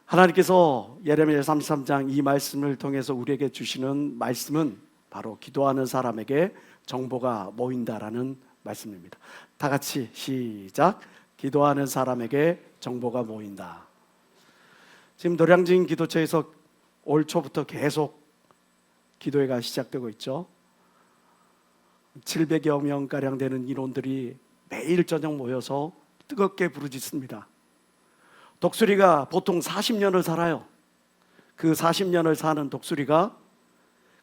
하나님께서 예레미야 33장 이 말씀을 통해서 우리에게 주시는 말씀은 바로 기도하는 사람에게 정보가 모인다라는 말씀입니다. 다 같이 시작. 기도하는 사람에게 정보가 모인다. 지금 노량진 기도처에서 올 초부터 계속 기도회가 시작되고 있죠. 700여 명가량 되는 인원들이 매일 저녁 모여서 뜨겁게 부르짖습니다. 독수리가 보통 40년을 살아요. 그 40년을 사는 독수리가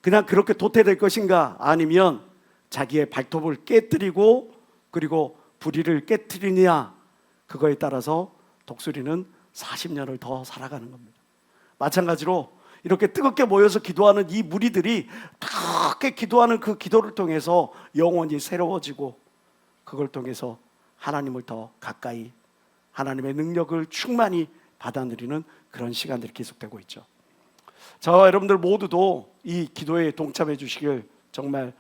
그냥 그렇게 도태될 것인가, 아니면 자기의 발톱을 깨뜨리고 그리고 부리를 깨뜨리냐, 그거에 따라서 독수리는 40년을 더 살아가는 겁니다. 마찬가지로 이렇게 뜨겁게 모여서 기도하는 이 무리들이 뜨겁게 기도하는 그 기도를 통해서 영혼이 새로워지고, 그걸 통해서 하나님을 더 가까이, 하나님의 능력을 충만히 받아들이는 그런 시간들이 계속되고 있죠. 저와 여러분들 모두도 이 기도에 동참해 주시길 정말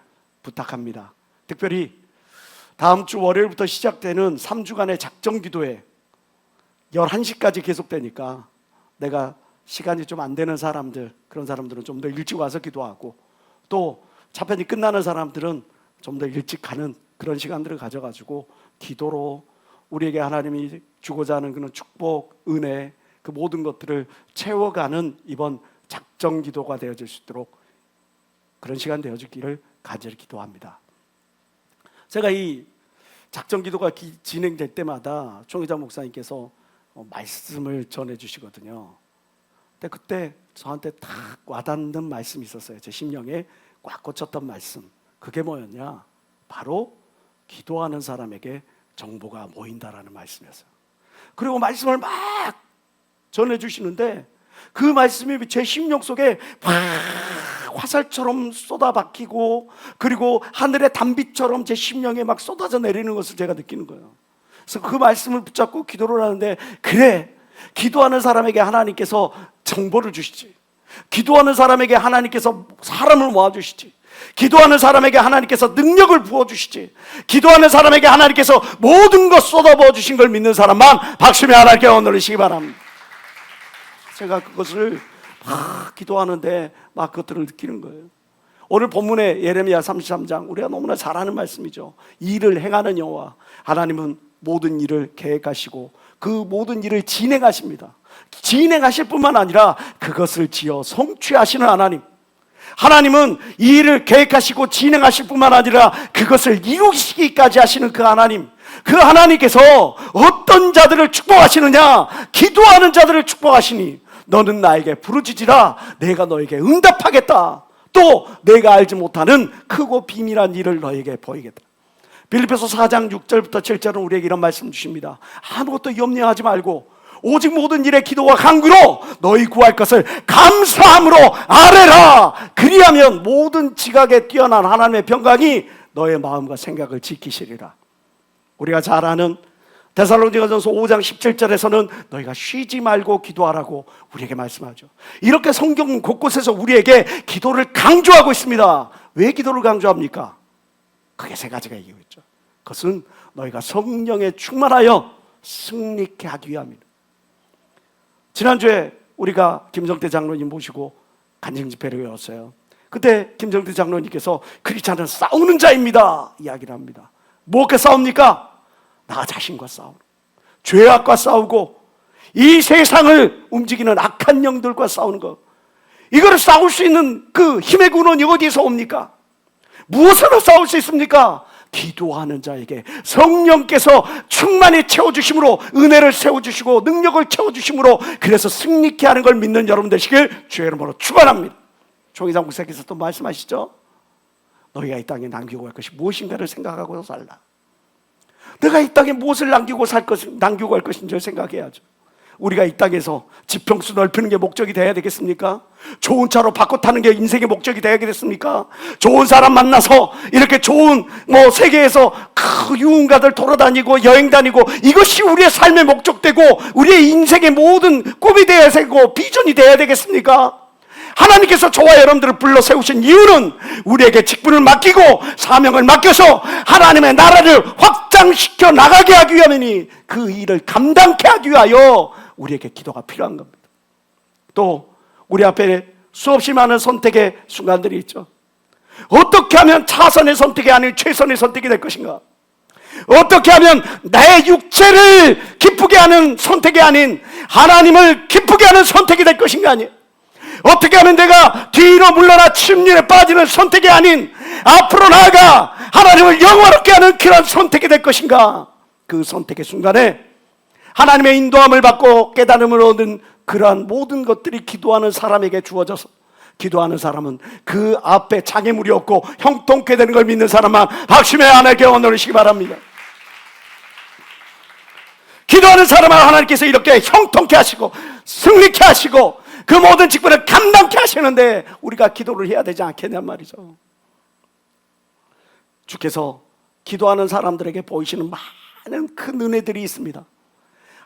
부탁합니다. 특별히 다음 주 월요일부터 시작되는 3주간의 작정 기도회 11시까지 계속되니까, 내가 시간이 좀 안 되는 사람들, 그런 사람들은 좀 더 일찍 와서 기도하고, 또 차편이 끝나는 사람들은 좀 더 일찍 가는 그런 시간들을 가져가지고 기도로 우리에게 하나님이 주고자 하는 그런 축복, 은혜, 그 모든 것들을 채워가는 이번 작정 기도가 되어질 수 있도록 그런 시간 되어지기를 간절히 기도합니다. 제가 이 작정 기도가 진행될 때마다 총회장 목사님께서 말씀을 전해주시거든요. 근데 그때 저한테 딱 와닿는 말씀이 있었어요. 제 심령에 꽉 꽂혔던 말씀. 그게 뭐였냐? 바로 기도하는 사람에게 정보가 모인다라는 말씀이었어요. 그리고 말씀을 막 전해주시는데 그 말씀이 제 심령 속에 화살처럼 쏟아박히고, 그리고 하늘의 단비처럼 제 심령에 막 쏟아져 내리는 것을 제가 느끼는 거예요. 그래서 그 말씀을 붙잡고 기도를 하는데, 그래, 기도하는 사람에게 하나님께서 정보를 주시지, 기도하는 사람에게 하나님께서 사람을 모아주시지, 기도하는 사람에게 하나님께서 능력을 부어주시지, 기도하는 사람에게 하나님께서 모든 것 쏟아부어 주신 걸 믿는 사람만 박수며 하나님께 원하시기 바랍니다. 제가 그것을 막 기도하는데 막 그것들을 느끼는 거예요. 오늘 본문의 예레미야 33장, 우리가 너무나 잘 아는 말씀이죠. 일을 행하는 여호와 하나님은 모든 일을 계획하시고 그 모든 일을 진행하십니다. 진행하실 뿐만 아니라 그것을 지어 성취하시는 하나님. 하나님은 이 일을 계획하시고 진행하실 뿐만 아니라 그것을 이루시기까지 하시는 그 하나님, 그 하나님께서 어떤 자들을 축복하시느냐? 기도하는 자들을 축복하시니 너는 나에게 부르짖으라, 내가 너에게 응답하겠다. 또 내가 알지 못하는 크고 비밀한 일을 너에게 보이겠다. 빌립보서 4장 6절부터 7절은 우리에게 이런 말씀 주십니다. 아무것도 염려하지 말고 오직 모든 일에 기도와 간구로 너희 구할 것을 감사함으로 아뢰라. 그리하면 모든 지각에 뛰어난 하나님의 평강이 너의 마음과 생각을 지키시리라. 우리가 잘 아는 데살로니가전서 5장 17절에서는 너희가 쉬지 말고 기도하라고 우리에게 말씀하죠. 이렇게 성경 곳곳에서 우리에게 기도를 강조하고 있습니다. 왜 기도를 강조합니까? 크게 세 가지가 얘기하고 있죠. 그것은 너희가 성령에 충만하여 승리케 하기 위함입니다. 지난주에 우리가 김정태 장로님 모시고 간증집회를 외웠어요. 그때 김정태 장로님께서 크리스찬은 싸우는 자입니다 이야기를 합니다. 무엇과 싸웁니까? 나 자신과 싸우고, 죄악과 싸우고, 이 세상을 움직이는 악한 영들과 싸우는 것. 이거를 싸울 수 있는 그 힘의 근원이 어디에서 옵니까? 무엇으로 싸울 수 있습니까? 기도하는 자에게 성령께서 충만히 채워주심으로, 은혜를 세워주시고 능력을 채워주심으로, 그래서 승리케 하는 걸 믿는 여러분 되시길 주의 이름으로 축원합니다. 총회장 목사께서 또 말씀하시죠. 너희가 이 땅에 남기고 갈 것이 무엇인가를 생각하고 살라. 내가 이 땅에 무엇을 남기고 갈 것인지를 생각해야죠. 우리가 이 땅에서 지평수 넓히는 게 목적이 돼야 되겠습니까? 좋은 차로 바꿔 타는 게 인생의 목적이 돼야 되겠습니까? 좋은 사람 만나서 이렇게 좋은 세계에서 그 유흥가들 돌아다니고 여행 다니고, 이것이 우리의 삶의 목적되고 우리의 인생의 모든 꿈이 돼야 되고 비전이 돼야 되겠습니까? 하나님께서 저와 여러분들을 불러 세우신 이유는 우리에게 직분을 맡기고 사명을 맡겨서 하나님의 나라를 확장시켜 나가게 하기 위함이니, 그 일을 감당케 하기 위하여 우리에게 기도가 필요한 겁니다. 또 우리 앞에 수없이 많은 선택의 순간들이 있죠. 어떻게 하면 차선의 선택이 아닌 최선의 선택이 될 것인가? 어떻게 하면 나의 육체를 기쁘게 하는 선택이 아닌 하나님을 기쁘게 하는 선택이 될 것인가? 아니에요. 어떻게 하면 내가 뒤로 물러나 침륜에 빠지는 선택이 아닌 앞으로 나아가 하나님을 영화롭게 하는 그런 선택이 될 것인가? 그 선택의 순간에 하나님의 인도함을 받고 깨달음을 얻은 그러한 모든 것들이 기도하는 사람에게 주어져서, 기도하는 사람은 그 앞에 장애물이 없고 형통케 되는 걸 믿는 사람만 박심의 하나님께 원하시기 바랍니다. 기도하는 사람은 하나님께서 이렇게 형통케 하시고 승리케 하시고 그 모든 직분을 감당케 하시는데 우리가 기도를 해야 되지 않겠냔 말이죠. 주께서 기도하는 사람들에게 보이시는 많은 큰 은혜들이 있습니다.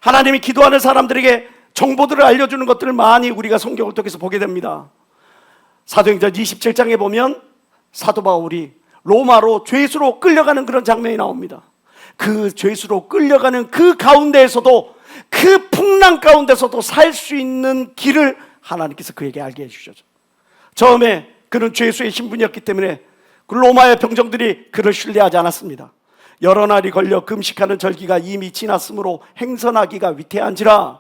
하나님이 기도하는 사람들에게 정보들을 알려주는 것들을 많이 우리가 성경을 통해서 보게 됩니다. 사도행전 27장에 보면 사도 바울이 로마로 죄수로 끌려가는 그런 장면이 나옵니다. 그 죄수로 끌려가는 그 가운데에서도, 그 풍랑 가운데서도 살 수 있는 길을 하나님께서 그에게 알게 해주셨죠. 처음에 그는 죄수의 신분이었기 때문에 그 로마의 병정들이 그를 신뢰하지 않았습니다. 여러 날이 걸려 금식하는 절기가 이미 지났으므로 행선하기가 위태한지라.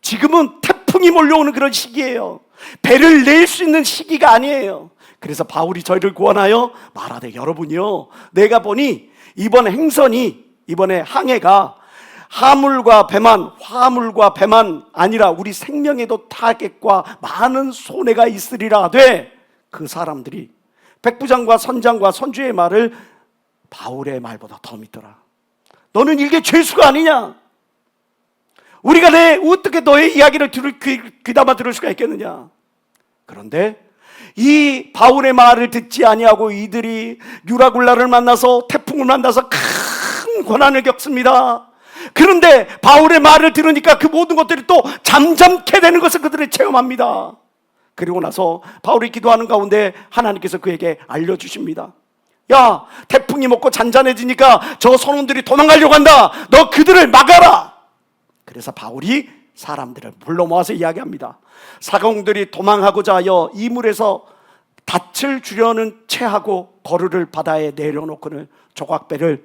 지금은 태풍이 몰려오는 그런 시기예요. 배를 낼 수 있는 시기가 아니에요. 그래서 바울이 저희를 구원하여 말하되, 여러분이요, 내가 보니 이번에 항해가 화물과 배만 아니라 우리 생명에도 타격과 많은 손해가 있으리라 하되, 그 사람들이 백부장과 선장과 선주의 말을 바울의 말보다 더 믿더라. 너는 이게 죄수가 아니냐? 우리가 어떻게 너의 이야기를 귀담아 들을 수가 있겠느냐? 그런데 이 바울의 말을 듣지 아니하고 이들이 유라굴라를 만나서, 태풍을 만나서 큰 고난을 겪습니다. 그런데 바울의 말을 들으니까 그 모든 것들이 또 잠잠케 되는 것을 그들이 체험합니다. 그리고 나서 바울이 기도하는 가운데 하나님께서 그에게 알려주십니다. 야, 태풍이 먹고 잔잔해지니까 저 선원들이 도망가려고 한다. 너 그들을 막아라. 그래서 바울이 사람들을 불러 모아서 이야기합니다. 사공들이 도망하고자 하여 이물에서 닻을 주려는 채하고 거루를 바다에 내려놓거늘, 조각배를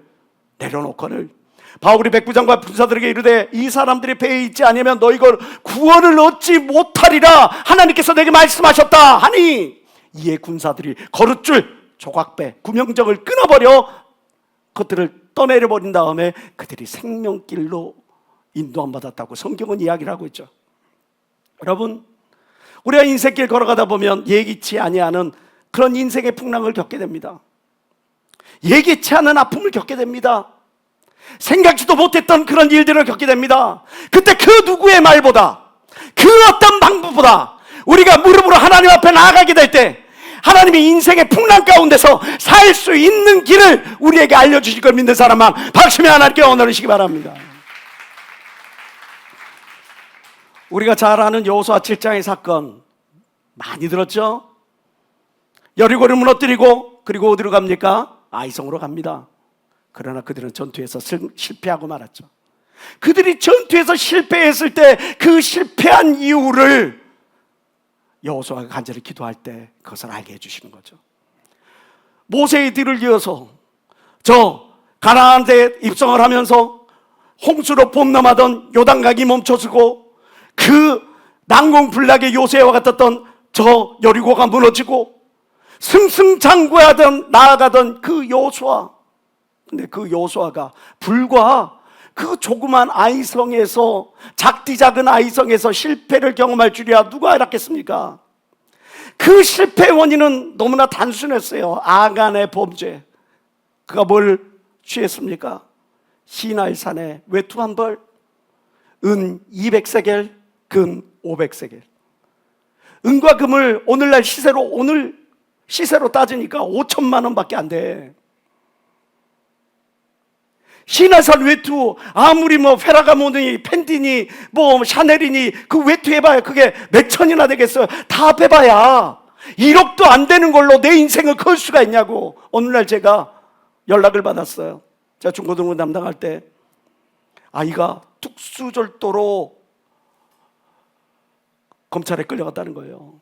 내려놓거늘, 바울이 백부장과 군사들에게 이르되, 이 사람들이 배에 있지 않으면 너희가 구원을 얻지 못하리라 하나님께서 내게 말씀하셨다 하니, 이에 군사들이 거룻줄, 조각배, 구명정을 끊어버려 그들을 떠내려버린 다음에 그들이 생명길로 인도함 받았다고 성경은 이야기를 하고 있죠. 여러분, 우리가 인생길 걸어가다 보면 예기치 아니하는 그런 인생의 풍랑을 겪게 됩니다. 예기치 않은 아픔을 겪게 됩니다. 생각지도 못했던 그런 일들을 겪게 됩니다. 그때 그 누구의 말보다, 그 어떤 방법보다 우리가 무릎으로 하나님 앞에 나아가게 될 때 하나님이 인생의 풍랑 가운데서 살 수 있는 길을 우리에게 알려주실 걸 믿는 사람만 박심의 하나님께 원하시기 바랍니다. 우리가 잘 아는 여호수아 7장의 사건 많이 들었죠? 여리고를 무너뜨리고, 그리고 어디로 갑니까? 아이성으로 갑니다. 그러나 그들은 전투에서 실패하고 말았죠. 그들이 전투에서 실패했을 때 그 실패한 이유를 여호수아가 간절히 기도할 때 그것을 알게 해주시는 거죠. 모세의 뒤를 이어서 저 가나안 데 입성을 하면서 홍수로 봄남하던 요단강이 멈춰서고, 그 난공불락의 요새와 같았던 저 여리고가 무너지고 승승장구하던 나아가던 그 여호수아. 근데 그 여호수아가 불과 그 조그만 아이성에서, 작디 작은 아이성에서 실패를 경험할 줄이야 누가 알았겠습니까? 그 실패의 원인은 너무나 단순했어요. 아간의 범죄. 그가 뭘 취했습니까? 시나이산에 외투 한 벌, 은 200세겔, 금 500세겔. 은과 금을 오늘날 시세로 따지니까 5천만 원밖에 안 돼. 시나이산 외투, 아무리 페라가모니, 펜디니, 샤넬이니, 그 외투 해봐야 그게 몇 천이나 되겠어요. 다 빼봐야 1억도 안 되는 걸로 내 인생을 걸 수가 있냐고. 오늘날 제가 연락을 받았어요. 제가 중고등부 담당할 때 아이가 특수절도로 검찰에 끌려갔다는 거예요.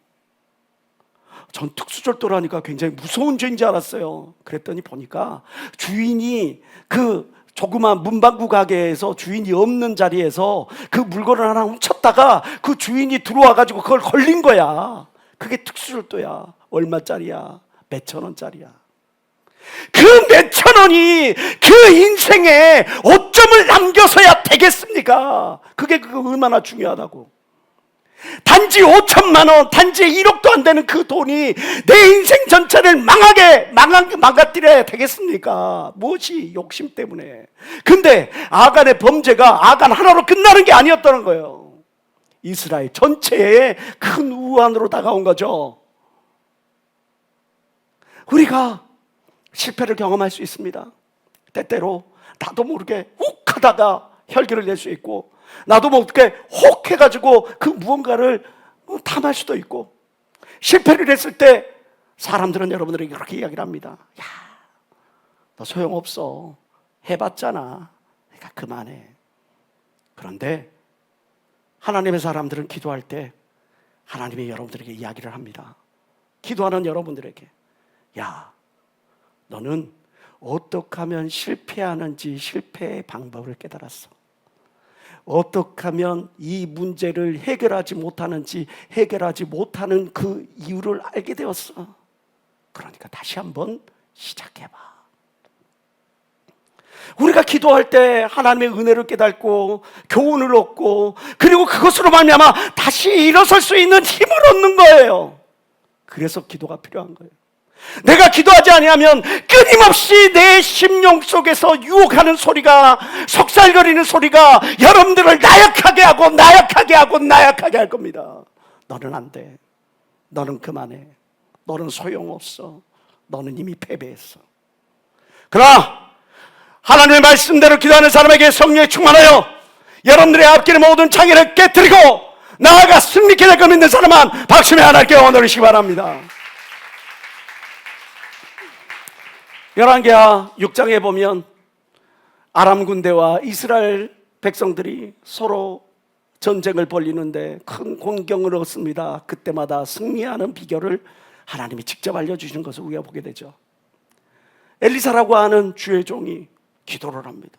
전 특수절도라니까 굉장히 무서운 죄인 줄 알았어요. 그랬더니 보니까 주인이 그 조그만 문방구 가게에서 주인이 없는 자리에서 그 물건을 하나 훔쳤다가 그 주인이 들어와가지고 그걸 걸린 거야. 그게 특수절도야. 얼마짜리야? 몇천 원짜리야. 그 몇천 원이 그 인생에 어점을 남겨서야 되겠습니까? 그게 얼마나 중요하다고. 단지 5천만 원, 단지 1억도 안 되는 그 돈이 내 인생 전체를 망가뜨려야 되겠습니까? 무엇이? 욕심 때문에. 근데 아간의 범죄가 아간 하나로 끝나는 게 아니었다는 거예요. 이스라엘 전체에 큰 우환으로 다가온 거죠. 우리가 실패를 경험할 수 있습니다. 때때로 나도 모르게 훅 하다가 혈기를 낼 수 있고, 나도 모르게 혹 해가지고 그 무언가를 탐할 수도 있고, 실패를 했을 때 사람들은 여러분들에게 그렇게 이야기를 합니다. 야, 너 소용없어. 해봤잖아. 그러니까 그만해. 그런데 하나님의 사람들은 기도할 때 하나님이 여러분들에게 이야기를 합니다. 기도하는 여러분들에게, 야, 너는 어떻게 하면 실패하는지 실패의 방법을 깨달았어. 어떻게 하면 이 문제를 해결하지 못하는지 해결하지 못하는 그 이유를 알게 되었어. 그러니까 다시 한번 시작해봐. 우리가 기도할 때 하나님의 은혜를 깨닫고 교훈을 얻고, 그리고 그것으로 말미암아 다시 일어설 수 있는 힘을 얻는 거예요. 그래서 기도가 필요한 거예요. 내가 기도하지 아니하면 끊임없이 내 심령 속에서 유혹하는 소리가, 속살거리는 소리가 여러분들을 나약하게 할 겁니다. 너는 안 돼. 너는 그만해. 너는 소용없어. 너는 이미 패배했어. 그러나 하나님의 말씀대로 기도하는 사람에게 성령이 충만하여 여러분들의 앞길의 모든 장애를 깨뜨리고 나아가 승리케 될 것 믿는 사람만 박수며 하나님께 원하시기 바랍니다. 열왕기하 6장에 보면 아람 군대와 이스라엘 백성들이 서로 전쟁을 벌이는데 큰 공경을 얻습니다. 그때마다 승리하는 비결을 하나님이 직접 알려주시는 것을 우리가 보게 되죠. 엘리사라고 하는 주의 종이 기도를 합니다.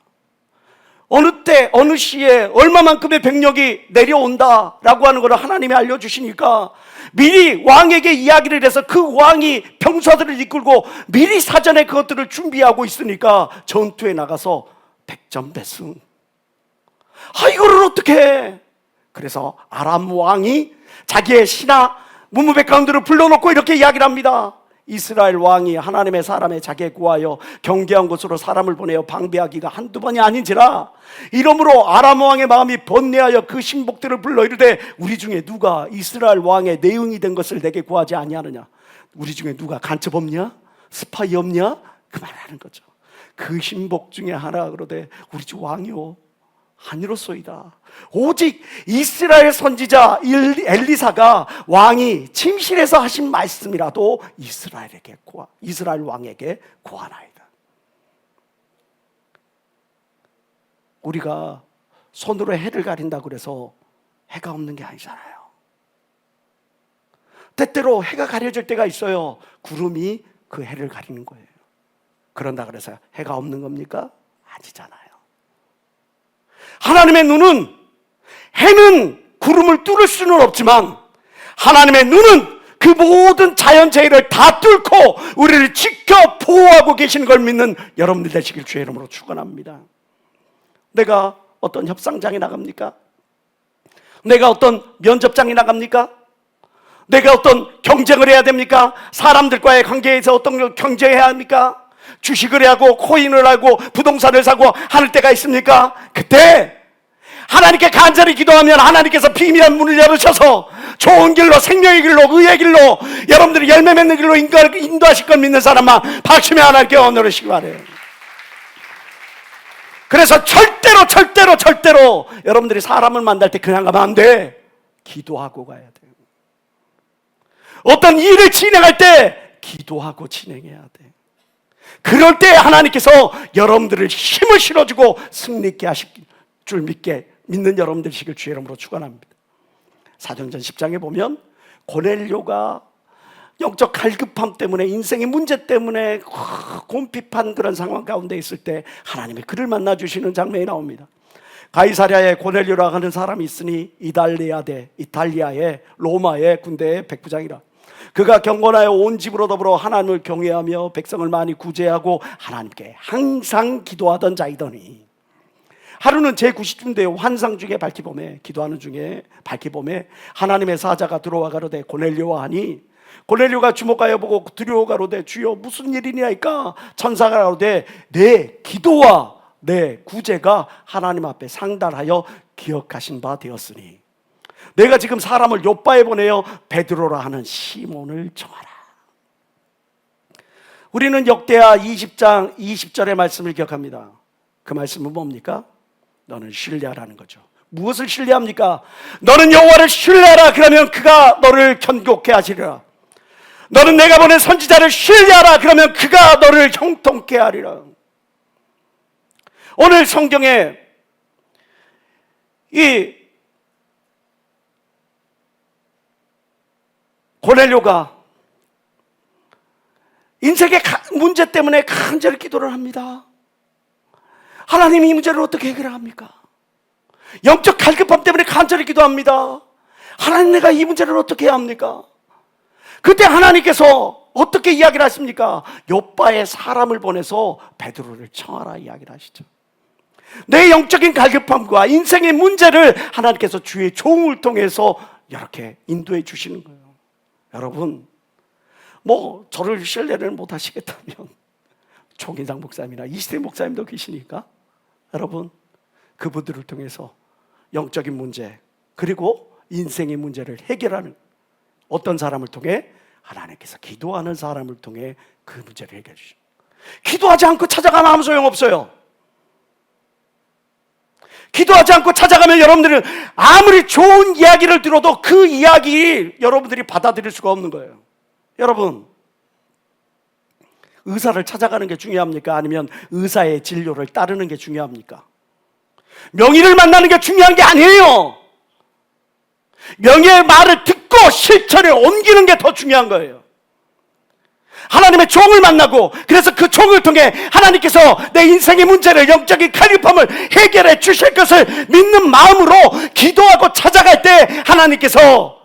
어느 때 어느 시에 얼마만큼의 병력이 내려온다라고 하는 것을 하나님이 알려주시니까 미리 왕에게 이야기를 해서 그 왕이 병사들을 이끌고 미리 사전에 그것들을 준비하고 있으니까 전투에 나가서 백전백승. 이거를 어떻게 해? 그래서 아람 왕이 자기의 신하 문무백관들을 불러놓고 이렇게 이야기를 합니다. 이스라엘 왕이 하나님의 사람의 자기에 구하여 경계한 곳으로 사람을 보내어 방비하기가 한두 번이 아닌지라. 이러므로 아람 왕의 마음이 번뇌하여 그 신복들을 불러 이르되 우리 중에 누가 이스라엘 왕의 내응이 된 것을 내게 구하지 아니하느냐. 우리 중에 누가 간첩 없냐? 스파이 없냐? 그 말을 하는 거죠. 그 신복 중에 하나 그러되 우리 주 왕이요 아니로소이다. 오직 이스라엘 선지자 엘리사가 왕이 침실에서 하신 말씀이라도 이스라엘 왕에게 구하나이다. 우리가 손으로 해를 가린다고 그래서 해가 없는 게 아니잖아요. 때때로 해가 가려질 때가 있어요. 구름이 그 해를 가리는 거예요. 그런다 그래서 해가 없는 겁니까? 아니잖아요. 하나님의 눈은, 해는 구름을 뚫을 수는 없지만 하나님의 눈은 그 모든 자연재해를 다 뚫고 우리를 지켜 보호하고 계시는 걸 믿는 여러분들 되시길 주의 이름으로 축원합니다. 내가 어떤 협상장에 나갑니까? 내가 어떤 면접장에 나갑니까? 내가 어떤 경쟁을 해야 됩니까? 사람들과의 관계에서 어떤 걸 경쟁해야 합니까? 주식을 하고 코인을 하고 부동산을 사고 하는 때가 있습니까? 그때 하나님께 간절히 기도하면 하나님께서 비밀한 문을 열으셔서 좋은 길로, 생명의 길로, 의의 길로 여러분들이 열매 맺는 길로 인도하실 걸 믿는 사람만 박수며 하나님께 원하시기 바래요. 그래서 절대로 여러분들이 사람을 만날 때 그냥 가면 안 돼. 기도하고 가야 돼요. 어떤 일을 진행할 때 기도하고 진행해야 돼. 그럴 때 하나님께서 여러분들을 힘을 실어주고 승리있게 하실 줄 믿는 여러분들이시길 주의 이름으로 축원합니다. 사도행전 10장에 보면 고넬료가 영적 갈급함 때문에, 인생의 문제 때문에 곰핍한 그런 상황 가운데 있을 때 하나님의 그를 만나 주시는 장면이 나옵니다. 가이사랴에 고넬료라고 하는 사람이 있으니 이탈리아의 로마의 군대의 백부장이라. 그가 경건하여 온 집으로 더불어 하나님을 경외하며 백성을 많이 구제하고 하나님께 항상 기도하던 자이더니, 하루는 제90쯤 되어 환상 중에 밝히봄에, 기도하는 중에 밝히봄에 하나님의 사자가 들어와 가로되 고넬료와 하니, 고넬료가 주목하여 보고 두려워 가로되 주여 무슨 일이니이까? 천사가 가로되 내 기도와 내 구제가 하나님 앞에 상달하여 기억하신 바 되었으니 내가 지금 사람을 요바에 보내어 베드로라 하는 시몬을 정하라. 우리는 역대하 20장 20절의 말씀을 기억합니다. 그 말씀은 뭡니까? 너는 신뢰하라는 거죠. 무엇을 신뢰합니까? 너는 여호와를 신뢰하라. 그러면 그가 너를 견고케 하시리라. 너는 내가 보낸 선지자를 신뢰하라. 그러면 그가 너를 형통케 하리라. 오늘 성경에 이 고넬료가 인생의 문제 때문에 간절히 기도를 합니다. 하나님이 이 문제를 어떻게 해결합니까? 영적 갈급함 때문에 간절히 기도합니다. 하나님, 내가 이 문제를 어떻게 해야 합니까? 그때 하나님께서 어떻게 이야기를 하십니까? 요바에 사람을 보내서 베드로를 청하라 이야기를 하시죠. 내 영적인 갈급함과 인생의 문제를 하나님께서 주의 종을 통해서 이렇게 인도해 주시는 거예요. 여러분, 저를 신뢰를 못 하시겠다면 총인상 목사님이나 이시대 목사님도 계시니까 여러분, 그분들을 통해서 영적인 문제 그리고 인생의 문제를 해결하는, 어떤 사람을 통해? 하나님께서 기도하는 사람을 통해 그 문제를 해결해 주십니다. 기도하지 않고 찾아가면 아무 소용없어요. 기도하지 않고 찾아가면 여러분들은 아무리 좋은 이야기를 들어도 그 이야기 여러분들이 받아들일 수가 없는 거예요. 여러분, 의사를 찾아가는 게 중요합니까? 아니면 의사의 진료를 따르는 게 중요합니까? 명의를 만나는 게 중요한 게 아니에요. 명예의 말을 듣고 실천에 옮기는 게 더 중요한 거예요. 하나님의 종을 만나고, 그래서 그 종을 통해 하나님께서 내 인생의 문제를, 영적인 갈급함을 해결해 주실 것을 믿는 마음으로 기도하고 찾아갈 때 하나님께서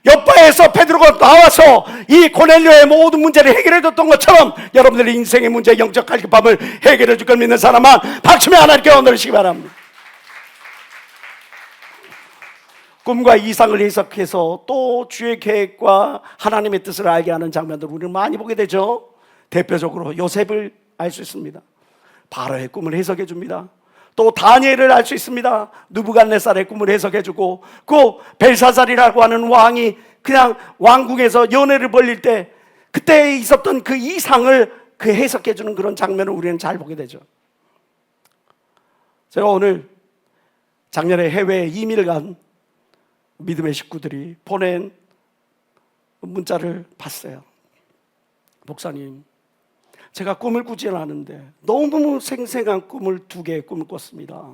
옆바에서 베드로가 나와서 이 고넬료의 모든 문제를 해결해 줬던 것처럼 여러분들의 인생의 문제, 영적 갈급함을 해결해 줄 걸 믿는 사람만 박수며 하나님께 얻으시기 바랍니다. 꿈과 이상을 해석해서 또 주의 계획과 하나님의 뜻을 알게 하는 장면들을 우리는 많이 보게 되죠. 대표적으로 요셉을 알 수 있습니다. 바로의 꿈을 해석해 줍니다. 또 다니엘을 알 수 있습니다. 느부갓네살의 꿈을 해석해 주고, 그 벨사살이라고 하는 왕이 그냥 왕궁에서 연회를 벌릴 때 그때 있었던 그 이상을 해석해 주는 그런 장면을 우리는 잘 보게 되죠. 제가 오늘 작년에 해외에 이민을 간 믿음의 식구들이 보낸 문자를 봤어요. 목사님, 제가 꿈을 꾸지는 않은데 너무 생생한 꿈을 2개의 꿈을 꿨습니다.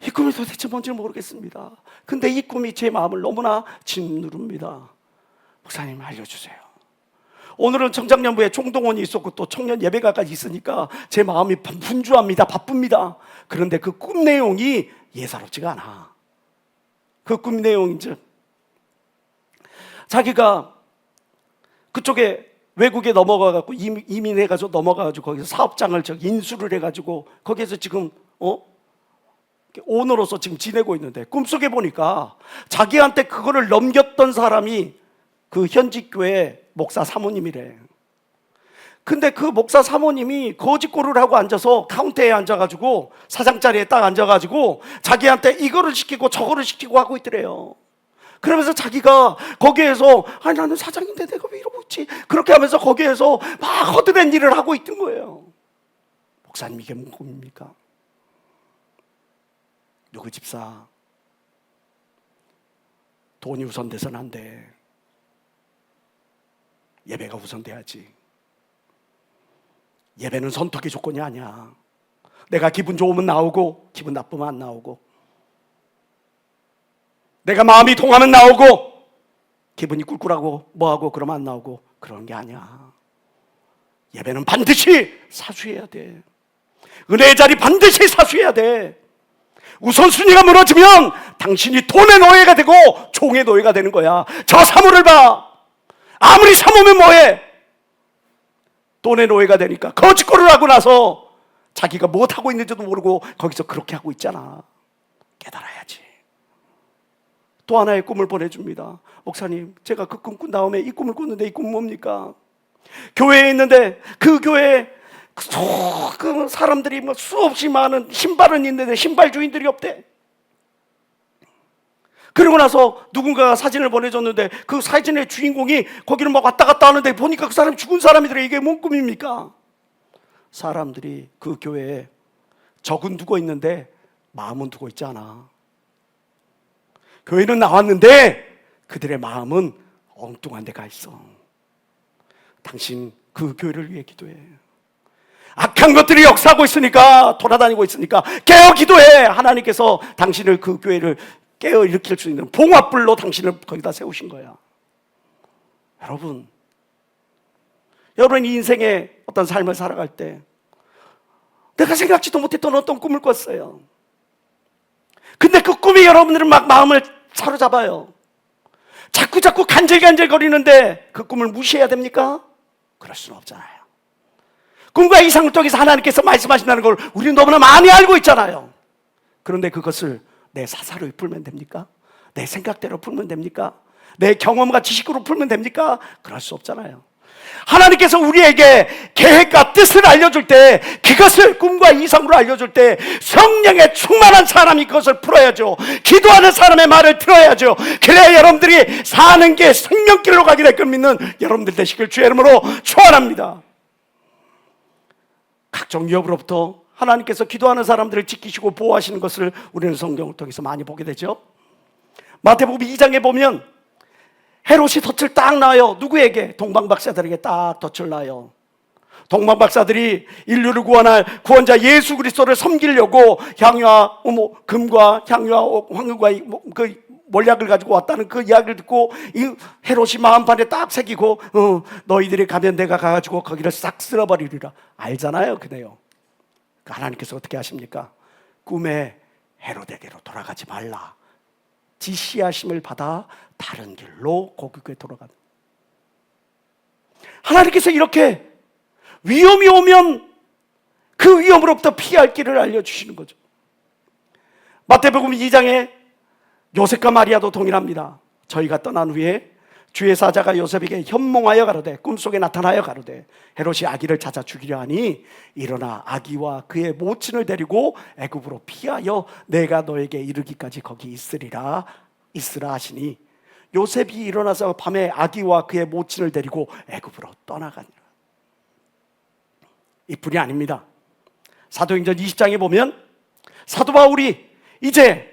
이 꿈이 도대체 뭔지 모르겠습니다. 근데 이 꿈이 제 마음을 너무나 짓누릅니다. 목사님, 알려주세요. 오늘은 청장년부에 총동원이 있었고 또 청년 예배가까지 있으니까 제 마음이 분주합니다. 바쁩니다. 그런데 그 꿈 내용이 예사롭지가 않아. 그 꿈 내용인즉 자기가 그쪽에 외국에 넘어가갖고 이민해가지고 넘어가가지고 거기서 사업장을 인수를 해가지고 거기에서 지금 오너로서 지금 지내고 있는데, 꿈속에 보니까 자기한테 그거를 넘겼던 사람이 그 현직 교회 목사 사모님이래. 근데 그 목사 사모님이 거짓골을 하고 앉아서 카운터에 앉아가지고 사장 자리에 딱 앉아가지고 자기한테 이거를 시키고 저거를 시키고 하고 있더래요. 그러면서 자기가 거기에서 아니 나는 사장인데 내가 왜 이러고 있지? 그렇게 하면서 거기에서 막 허드렛 일을 하고 있던 거예요. 목사님, 이게 뭔 꿈입니까? 누구 집사, 돈이 우선돼서는 안 돼. 예배가 우선돼야지. 예배는 선택의 조건이 아니야. 내가 기분 좋으면 나오고 기분 나쁘면 안 나오고. 내가 마음이 통하면 나오고 기분이 꿀꿀하고 뭐하고 그러면 안 나오고 그런 게 아니야. 예배는 반드시 사수해야 돼. 은혜의 자리 반드시 사수해야 돼. 우선순위가 무너지면 당신이 돈의 노예가 되고 종의 노예가 되는 거야. 저 사모를 봐. 아무리 사모면 뭐해? 돈의 노예가 되니까 거짓골을 하고 나서 자기가 무엇하고 있는지도 모르고 거기서 그렇게 하고 있잖아. 깨달아야지. 또 하나의 꿈을 보내줍니다. 목사님, 제가 그 꿈 꾼 다음에 이 꿈을 꿨는데 이 꿈은 뭡니까? 교회에 있는데 그 교회에 그 사람들이 뭐 수없이 많은 신발은 있는데 신발 주인들이 없대. 그러고 나서 누군가가 사진을 보내줬는데 그 사진의 주인공이 거기를 막 왔다 갔다 하는데 보니까 그 사람이 죽은 사람이더래. 이게 뭔 꿈입니까? 사람들이 그 교회에 적은 두고 있는데 마음은 두고 있지 않아. 교회는 나왔는데 그들의 마음은 엉뚱한 데 가 있어. 당신 그 교회를 위해 기도해. 악한 것들이 역사하고 있으니까, 돌아다니고 있으니까 깨어 기도해. 하나님께서 당신을 그 교회를 깨어 일으킬 수 있는 봉화불로 당신을 거기다 세우신 거야. 여러분 인생의 어떤 삶을 살아갈 때 내가 생각지도 못했던 어떤 꿈을 꿨어요. 근데 그 꿈이 여러분들은 막 마음을 사로잡아요. 자꾸 간질간질 거리는데 그 꿈을 무시해야 됩니까? 그럴 수는 없잖아요. 꿈과 이상을 통해서 하나님께서 말씀하신다는 걸 우리는 너무나 많이 알고 있잖아요. 그런데 그것을 내 사사로 풀면 됩니까? 내 생각대로 풀면 됩니까? 내 경험과 지식으로 풀면 됩니까? 그럴 수 없잖아요. 하나님께서 우리에게 계획과 뜻을 알려줄 때, 그것을 꿈과 이상으로 알려줄 때 성령에 충만한 사람이 그것을 풀어야죠. 기도하는 사람의 말을 들어야죠. 그래야 여러분들이 사는 게 생명길로 가게 될 걸 믿는 여러분들 되시길 주의 이름으로 축원합니다. 각종 위협으로부터 하나님께서 기도하는 사람들을 지키시고 보호하시는 것을 우리는 성경을 통해서 많이 보게 되죠. 마태복음 2장에 보면 헤롯이 덫을 딱 놔요. 누구에게? 동방박사들에게 딱 덫을 놔요. 동방박사들이 인류를 구원할 구원자 예수 그리스도를 섬기려고 향유와 금과 향유와 황금과 그 몰약을 가지고 왔다는 그 이야기를 듣고 이 헤롯이 마음판에 딱 새기고 너희들이 가면 내가 가가지고 거기를 싹 쓸어버리리라. 알잖아요 그 내용. 하나님께서 어떻게 하십니까? 꿈에 헤롯에게로 돌아가지 말라 지시하심을 받아 다른 길로 고국에 돌아가는. 하나님께서 이렇게 위험이 오면 그 위험으로부터 피할 길을 알려주시는 거죠. 마태복음 2장에 요셉과 마리아도 동일합니다. 저희가 떠난 후에 주의 사자가 요셉에게 현몽하여 가로되, 꿈속에 나타나여 가로되, 헤롯이 아기를 찾아 죽이려 하니 일어나 아기와 그의 모친을 데리고 애굽으로 피하여 내가 너에게 이르기까지 거기 있으라 하시니, 요셉이 일어나서 밤에 아기와 그의 모친을 데리고 애굽으로 떠나가니라. 이뿐이 아닙니다. 사도행전 20장에 보면 사도 바울이 이제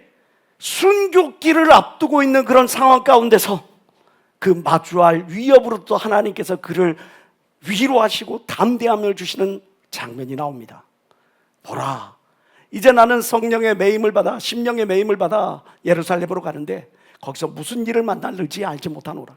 순교길을 앞두고 있는 그런 상황 가운데서 그 마주할 위협으로부터 하나님께서 그를 위로하시고 담대함을 주시는 장면이 나옵니다. 보라, 이제 나는 성령의 매임을 받아, 심령의 매임을 받아 예루살렘으로 가는데 거기서 무슨 일을 만날지 알지 못하노라.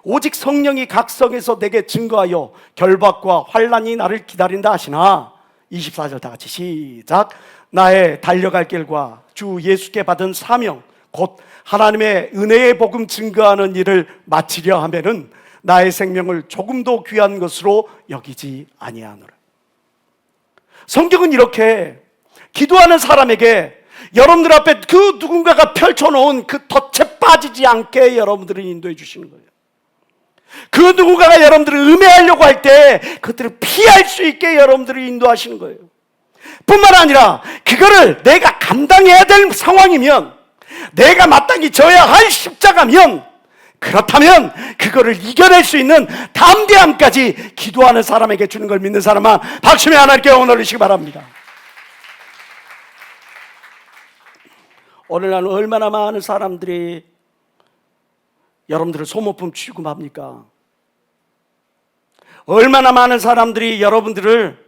오직 성령이 각 성에서 내게 증거하여 결박과 환난이 나를 기다린다 하시나. 24절 다 같이 시작. 나의 달려갈 길과 주 예수께 받은 사명 곧 하나님의 은혜의 복음 증거하는 일을 마치려 하면은 나의 생명을 조금도 귀한 것으로 여기지 아니하노라. 성경은 이렇게 기도하는 사람에게 여러분들 앞에 그 누군가가 펼쳐놓은 그 덫에 빠지지 않게 여러분들을 인도해 주시는 거예요. 그 누군가가 여러분들을 음해하려고 할 때 그것들을 피할 수 있게 여러분들을 인도하시는 거예요. 뿐만 아니라 그거를 내가 감당해야 될 상황이면, 내가 마땅히 져야 할 십자가면, 그렇다면 그거를 이겨낼 수 있는 담대함까지 기도하는 사람에게 주는 걸 믿는 사람은 박수며 하나님께 영광 올리시기 바랍니다. 오늘날 얼마나 많은 사람들이 여러분들을 소모품 취급합니까? 얼마나 많은 사람들이 여러분들을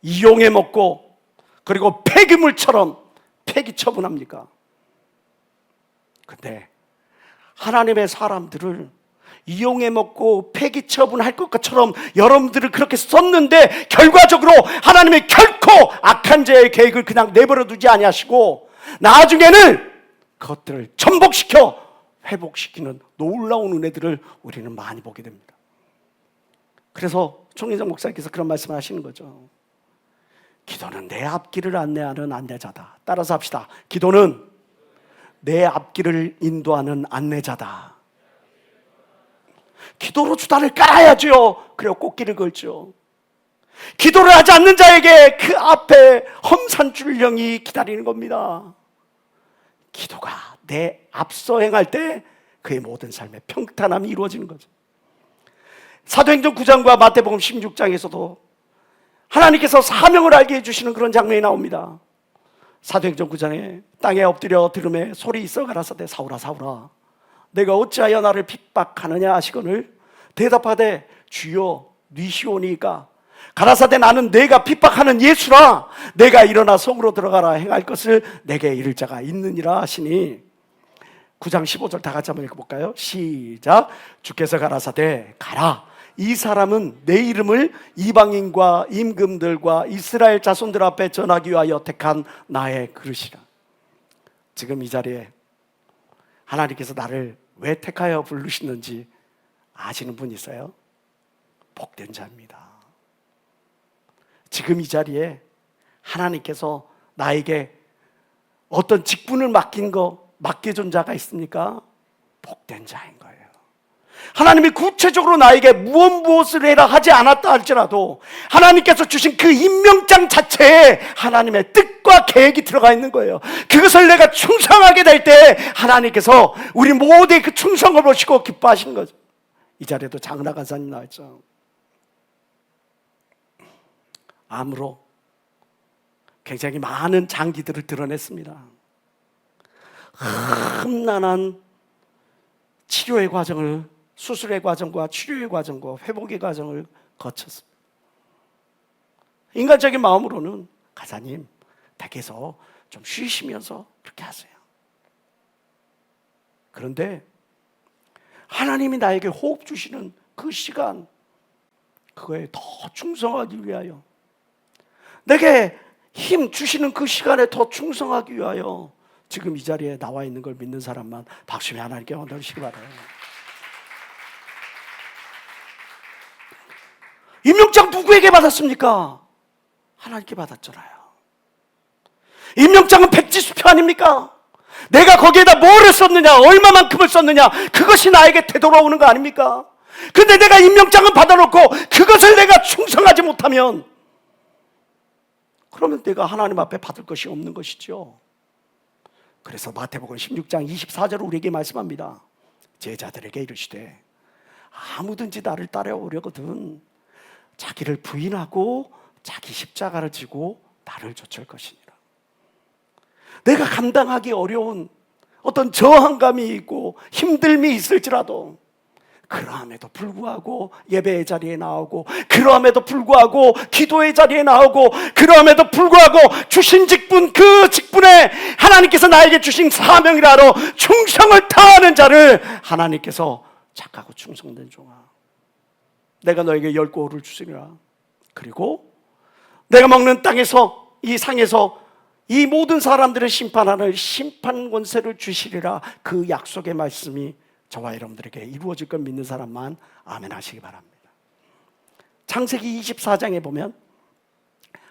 이용해 먹고 그리고 폐기물처럼 폐기 처분합니까? 근데 하나님의 사람들을 이용해 먹고 폐기 처분할 것처럼 여러분들을 그렇게 썼는데 결과적으로 하나님의 결코 악한 자의 계획을 그냥 내버려 두지 아니하시고 나중에는 그것들을 전복시켜 회복시키는 놀라운 은혜들을 우리는 많이 보게 됩니다. 그래서 총인정 목사님께서 그런 말씀을 하시는 거죠. 기도는 내 앞길을 안내하는 안내자다. 따라서 합시다. 기도는 내 앞길을 인도하는 안내자다. 기도로 주단을 깔아야죠. 그리고 꽃길을 걸죠. 기도를 하지 않는 자에게 그 앞에 험산줄령이 기다리는 겁니다. 기도가 내 앞서 행할 때 그의 모든 삶의 평탄함이 이루어지는 거죠. 사도행전 9장과 마태복음 16장에서도 하나님께서 사명을 알게 해주시는 그런 장면이 나옵니다. 사도행전 9장에 땅에 엎드려 들음에 소리 있어 가라사대 사울아 사울아 내가 어찌하여 나를 핍박하느냐 하시거늘 대답하되 주여 니시오니까 가라사대 나는 내가 핍박하는 예수라 내가 일어나 성으로 들어가라 행할 것을 내게 이를 자가 있느니라 하시니 9장 15절 다 같이 한번 읽어볼까요? 시작. 주께서 가라사대 가라 이 사람은 내 이름을 이방인과 임금들과 이스라엘 자손들 앞에 전하기 위하여 택한 나의 그릇이라. 지금 이 자리에 하나님께서 나를 왜 택하여 부르시는지 아시는 분 있어요? 복된 자입니다. 지금 이 자리에 하나님께서 나에게 어떤 직분을 맡겨준 자가 있습니까? 복된 자인 거예요. 하나님이 구체적으로 나에게 무엇을 해라 하지 않았다 할지라도 하나님께서 주신 그 임명장 자체에 하나님의 뜻과 계획이 들어가 있는 거예요. 그것을 내가 충성하게 될 때 하나님께서 우리 모두의 그 충성을 보시고 기뻐하신 거죠. 이 자리에도 장은하 간사님 나왔죠. 암으로 굉장히 많은 장기들을 드러냈습니다. 험난한 치료의 과정을 수술의 과정과 치료의 과정과 회복의 과정을 거쳤습니다. 인간적인 마음으로는 가사님 댁에서 좀 쉬시면서 그렇게 하세요. 그런데 하나님이 나에게 호흡 주시는 그 시간 그거에 더 충성하기 위하여 내게 힘 주시는 그 시간에 더 충성하기 위하여 지금 이 자리에 나와 있는 걸 믿는 사람만 박수며 하나님께 원하시기 바라요. 임명장 누구에게 받았습니까? 하나님께 받았잖아요. 임명장은 백지수표 아닙니까? 내가 거기에다 뭐를 썼느냐, 얼마만큼을 썼느냐, 그것이 나에게 되돌아오는 거 아닙니까? 근데 내가 임명장은 받아놓고 그것을 내가 충성하지 못하면 그러면 내가 하나님 앞에 받을 것이 없는 것이죠. 그래서 마태복음 16장 24절 우리에게 말씀합니다. 제자들에게 이르시되 아무든지 나를 따라오려거든 자기를 부인하고 자기 십자가를 지고 나를 좇을 것이니라. 내가 감당하기 어려운 어떤 저항감이 있고 힘듦이 있을지라도 그러함에도 불구하고 예배의 자리에 나오고 그러함에도 불구하고 기도의 자리에 나오고 그러함에도 불구하고 주신 직분 그 직분에 하나님께서 나에게 주신 사명이라 하러 충성을 다하는 자를 하나님께서 착하고 충성된 종아 내가 너에게 10고을을 주시리라. 그리고 내가 먹는 땅에서 이 상에서 이 모든 사람들을 심판하는 심판 권세를 주시리라. 그 약속의 말씀이 저와 여러분들에게 이루어질 걸 믿는 사람만 아멘 하시기 바랍니다. 창세기 24장에 보면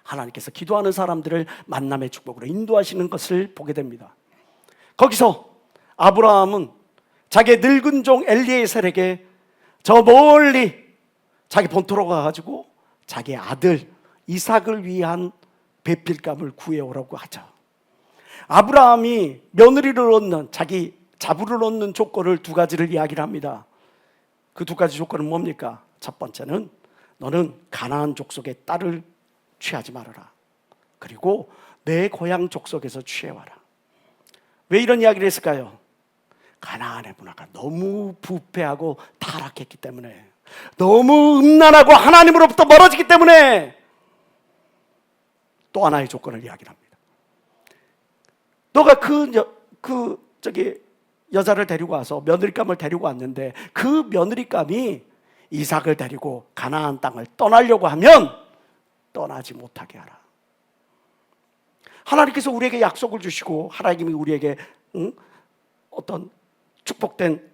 하나님께서 기도하는 사람들을 만남의 축복으로 인도하시는 것을 보게 됩니다. 거기서 아브라함은 자기의 늙은 종 엘리에셀에게 저 멀리 자기 본토로 가가지고 자기 아들 이삭을 위한 배필감을 구해오라고 하죠. 아브라함이 며느리를 얻는 자기 자부를 얻는 조건을 두 가지를 이야기를 합니다. 그 두 가지 조건은 뭡니까? 첫 번째는 너는 가나안 족속의 딸을 취하지 말아라. 그리고 내 고향 족속에서 취해와라. 왜 이런 이야기를 했을까요? 가나안의 문화가 너무 부패하고 타락했기 때문에 너무 음란하고 하나님으로부터 멀어지기 때문에 또 하나의 조건을 이야기합니다. 너가 여자를 데리고 와서 며느리감을 데리고 왔는데 그 며느리감이 이삭을 데리고 가나안 땅을 떠나려고 하면 떠나지 못하게 하라. 하나님께서 우리에게 약속을 주시고 하나님이 우리에게 어떤 축복된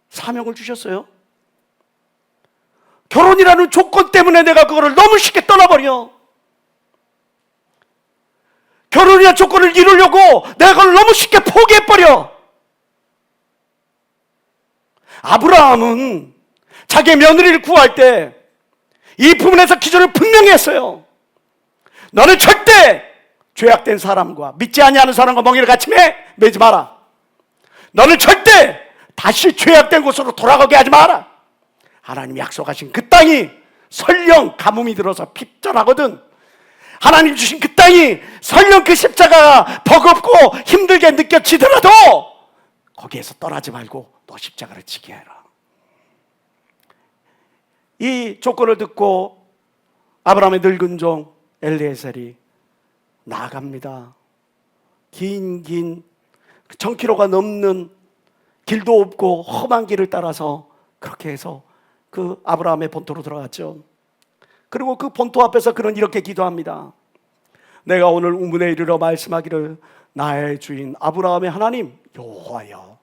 사명을 주셨어요. 결혼이라는 조건 때문에 내가 그거를 너무 쉽게 떠나버려. 결혼이라는 조건을 이루려고 내가 그걸 너무 쉽게 포기해버려. 아브라함은 자기의 며느리를 구할 때 이 부분에서 기준을 분명히 했어요. 너는 절대 죄악된 사람과 믿지 아니하는 사람과 멍에를 같이 매지 마라. 너는 절대 다시 죄악된 곳으로 돌아가게 하지 마라. 하나님이 약속하신 그 땅이 설령 가뭄이 들어서 핍절하거든, 하나님 주신 그 땅이 설령 그 십자가가 버겁고 힘들게 느껴지더라도 거기에서 떠나지 말고 너 십자가를 지게 해라. 이 조건을 듣고 아브라함의 늙은 종 엘리에셀이 나아갑니다. 긴 1000km가 넘는 길도 없고 험한 길을 따라서 그렇게 해서 그 아브라함의 본토로 들어갔죠. 그리고 그 본토 앞에서 그는 이렇게 기도합니다. 내가 오늘 우문에 이르러 말씀하기를 나의 주인 아브라함의 하나님 여호와여,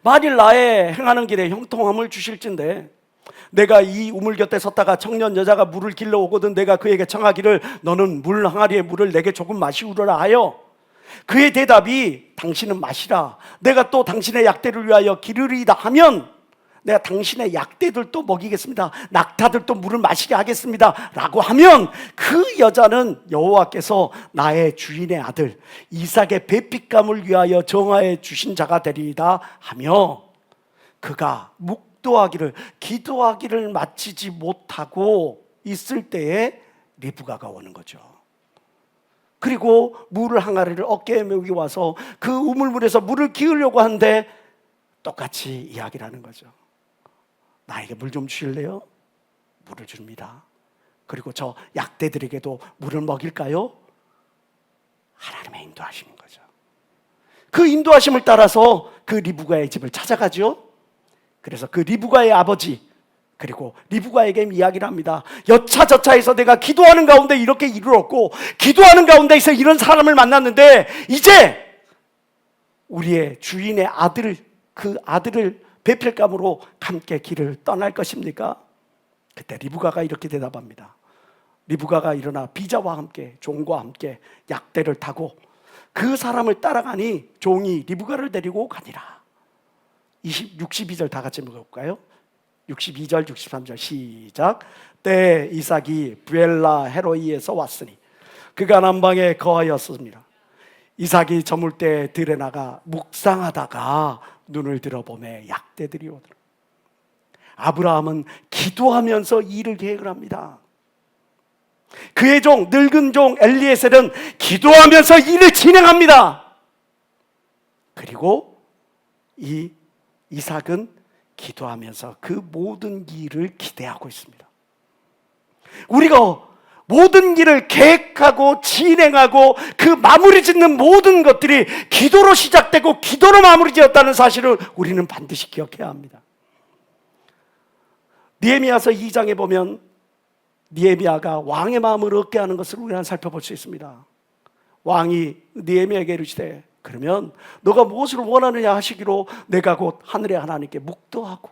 만일 나의 행하는 길에 형통함을 주실진데 내가 이 우물 곁에 섰다가 청년 여자가 물을 길러 오거든 내가 그에게 청하기를 너는 물 항아리의 물을 내게 조금 마시우려라 하여 그의 대답이 당신은 마시라, 내가 또 당신의 약대를 위하여 기르리이다 하면 내가 당신의 약대들도 먹이겠습니다, 낙타들도 물을 마시게 하겠습니다 라고 하면 그 여자는 여호와께서 나의 주인의 아들 이삭의 배핏감을 위하여 정하여 주신 자가 되리이다 하며 그가 기도하기를 마치지 못하고 있을 때에 리브가가 오는 거죠. 그리고 물을 항아리를 어깨에 메고 와서 그 우물물에서 물을 기으려고 하는데 똑같이 이야기를 하는 거죠. 나에게 물 좀 주실래요? 물을 줍니다. 그리고 저 약대들에게도 물을 먹일까요? 하나님의 인도하심인 거죠. 그 인도하심을 따라서 그 리브가의 집을 찾아가죠. 그래서 그 리브가의 아버지 그리고 리브가에게 이야기를 합니다. 여차저차해서 내가 기도하는 가운데 이렇게 이르렀고 기도하는 가운데에서 이런 사람을 만났는데 이제 우리의 주인의 아들, 그 아들을 배필감으로 함께 길을 떠날 것입니까? 그때 리브가가 이렇게 대답합니다. 리브가가 일어나 비자와 함께 종과 함께 약대를 타고 그 사람을 따라가니 종이 리브가를 데리고 가니라. 62절 다 같이 읽어볼까요? 62절 63절 시작. 때 이삭이 부엘라 헤로이에서 왔으니 그가 남방에 거하였습니다. 이삭이 저물 때 들에 나가 묵상하다가 눈을 들어보매 약대들이 오더라. 아브라함은 기도하면서 일을 계획을 합니다. 그의 종 늙은 종 엘리에셀은 기도하면서 일을 진행합니다. 그리고 이 이삭은 기도하면서 그 모든 일을 기대하고 있습니다. 우리가 모든 일을 계획하고 진행하고 그 마무리 짓는 모든 것들이 기도로 시작되고 기도로 마무리 지었다는 사실을 우리는 반드시 기억해야 합니다. 느헤미야서 2장에 보면 느헤미야가 왕의 마음을 얻게 하는 것을 우리는 살펴볼 수 있습니다. 왕이 느헤미야에게 이르시되 그러면 너가 무엇을 원하느냐 하시기로 내가 곧 하늘의 하나님께 묵도하고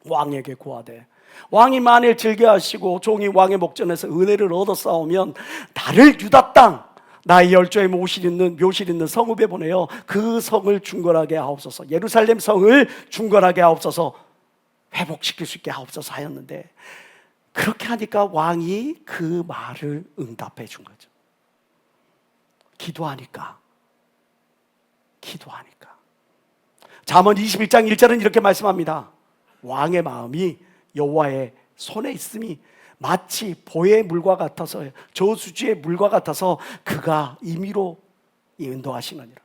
왕에게 구하되 왕이 만일 즐겨하시고 종이 왕의 목전에서 은혜를 얻어 싸우면 나를 유다 땅 나의 열조의 묘실 있는 성읍에 보내어 그 성을 중건하게 하옵소서, 예루살렘 성을 중건하게 하옵소서, 회복시킬 수 있게 하옵소서 하였는데 그렇게 하니까 왕이 그 말을 응답해 준 거죠. 기도하니까. 잠언 21장 1절은 이렇게 말씀합니다. 왕의 마음이 여호와의 손에 있음이 마치 보의 물과 같아서 저수지의 물과 같아서 그가 임의로 인도하시느니라.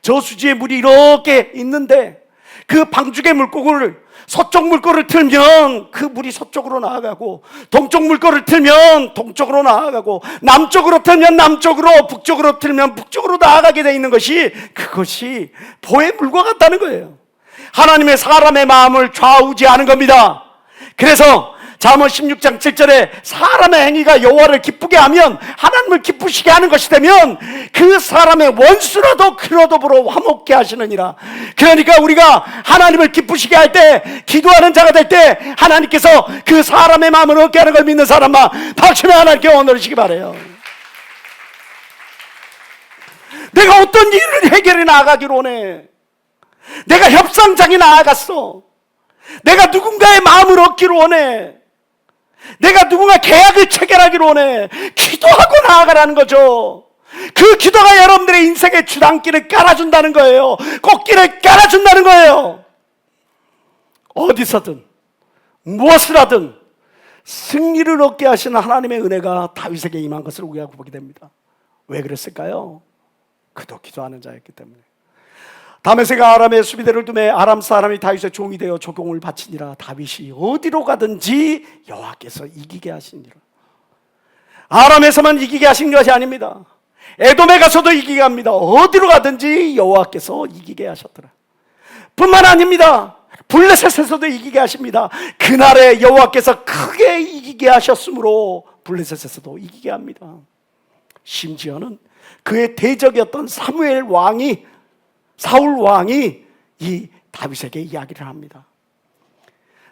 저수지의 물이 이렇게 있는데 그 방죽의 물고기를 서쪽 물꼬를 틀면 그 물이 서쪽으로 나아가고, 동쪽 물꼬를 틀면 동쪽으로 나아가고, 남쪽으로 틀면 남쪽으로, 북쪽으로 틀면 북쪽으로 나아가게 되어 있는 것이, 그것이 보의 물과 같다는 거예요. 하나님의 사람의 마음을 좌우지하는 겁니다. 그래서 잠언 16장 7절에 사람의 행위가 여호와를 기쁘게 하면, 하나님을 기쁘시게 하는 것이 되면 그 사람의 원수라도 그로도 보러 화목게 하시느니라. 그러니까 우리가 하나님을 기쁘시게 할 때, 기도하는 자가 될 때 하나님께서 그 사람의 마음을 얻게 하는 걸 믿는 사람만 박수며 하나님께 원하시기 바라요. 내가 어떤 일을 해결해 나가기를 원해. 내가 협상장에 나아갔어. 내가 누군가의 마음을 얻기를 원해. 내가 누군가 계약을 체결하기를 원해. 기도하고 나아가라는 거죠. 그 기도가 여러분들의 인생의 주단길을 깔아준다는 거예요. 꽃길을 깔아준다는 거예요. 어디서든 무엇을 하든 승리를 얻게 하시는 하나님의 은혜가 다윗에게 임한 것을 우리가 보게 됩니다. 왜 그랬을까요? 그도 기도하는 자였기 때문에. 다메섹가 아람의 수비대를 두매 아람 사람이 다윗의 종이 되어 조공을 바치니라. 다윗이 어디로 가든지 여호와께서 이기게 하시니라. 아람에서만 이기게 하신 것이 아닙니다. 에돔에 가서도 이기게 합니다. 어디로 가든지 여호와께서 이기게 하셨더라. 뿐만 아닙니다. 블레셋에서도 이기게 하십니다. 그날에 여호와께서 크게 이기게 하셨으므로 블레셋에서도 이기게 합니다. 심지어는 그의 대적이었던 사울 왕이 이 다윗에게 이야기를 합니다.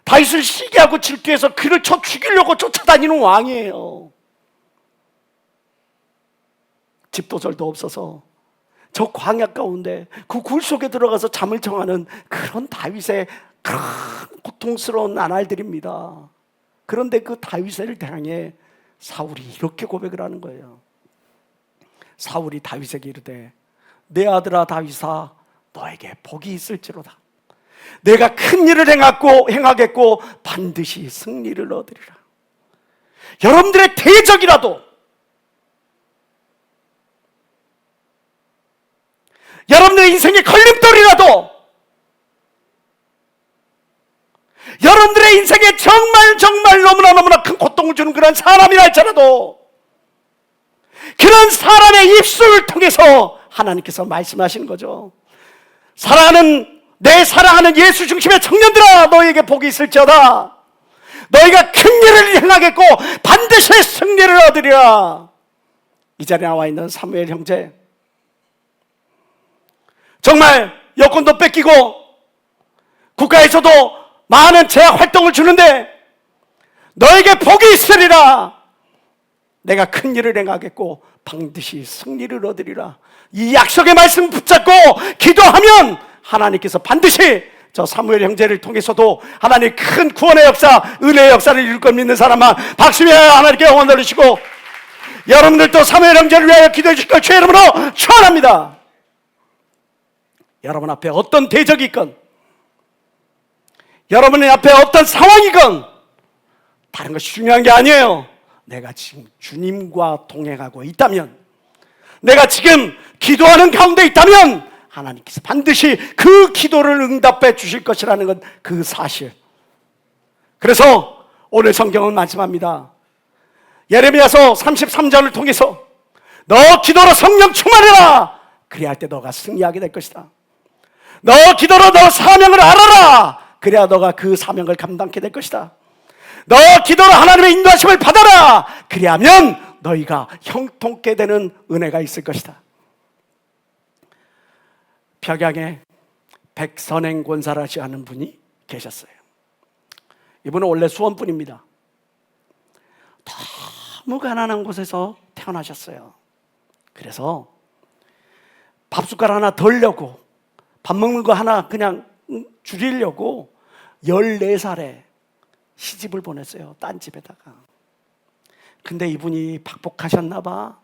다윗을 시기하고 질투해서 그를 쳐 죽이려고 쫓아다니는 왕이에요. 집도 절도 없어서 저 광야 가운데 그 굴 속에 들어가서 잠을 청하는 그런 다윗의 큰 고통스러운 나날들입니다. 그런데 그 다윗을 향해 사울이 이렇게 고백을 하는 거예요. 사울이 다윗에게 이르되 내 아들아 다윗아, 너에게 복이 있을지로다. 내가 큰 일을 행하겠고 반드시 승리를 얻으리라. 여러분들의 대적이라도, 여러분들의 인생의 걸림돌이라도, 여러분들의 인생에 정말 너무나 큰 고통을 주는 그런 사람이라 할지라도, 그런 사람의 입술을 통해서 하나님께서 말씀하시는 거죠. 내 사랑하는 예수 중심의 청년들아, 너에게 복이 있을지어다. 너희가 큰 일을 행하겠고 반드시 승리를 얻으리라. 이 자리에 나와 있는 사무엘 형제, 정말 여권도 뺏기고 국가에서도 많은 제약 활동을 주는데 너에게 복이 있으리라. 내가 큰 일을 행하겠고 반드시 승리를 얻으리라. 이 약속의 말씀 붙잡고 기도하면 하나님께서 반드시 저 사무엘 형제를 통해서도 하나님 큰 구원의 역사, 은혜의 역사를 이룰 걸 믿는 사람만 박수며 하나님께 영원 돌리시고, 여러분들도 사무엘 형제를 위하여 기도해 주실 걸 주의 이름으로 축원합니다. 여러분 앞에 어떤 대적이 있건, 여러분의 앞에 어떤 상황이건 다른 것이 중요한 게 아니에요. 내가 지금 주님과 동행하고 있다면, 내가 지금 기도하는 가운데 있다면 하나님께서 반드시 그 기도를 응답해 주실 것이라는 건 그 사실. 그래서 오늘 성경은 말씀합니다. 예레미야서 33절을 통해서 너 기도로 성령 충만해라. 그래야 할 때 너가 승리하게 될 것이다. 너 기도로 너 사명을 알아라. 그래야 너가 그 사명을 감당하게 될 것이다. 너 기도로 하나님의 인도하심을 받아라. 그리하면 너희가 형통케 되는 은혜가 있을 것이다. 평양에 백선행 권사라시 하는 분이 계셨어요. 이분은 원래 수원분입니다. 너무 가난한 곳에서 태어나셨어요. 그래서 밥숟갈 하나 덜려고, 밥 먹는 거 하나 그냥 줄이려고 14살에 시집을 보냈어요. 딴 집에다가. 근데 이분이 박복하셨나 봐.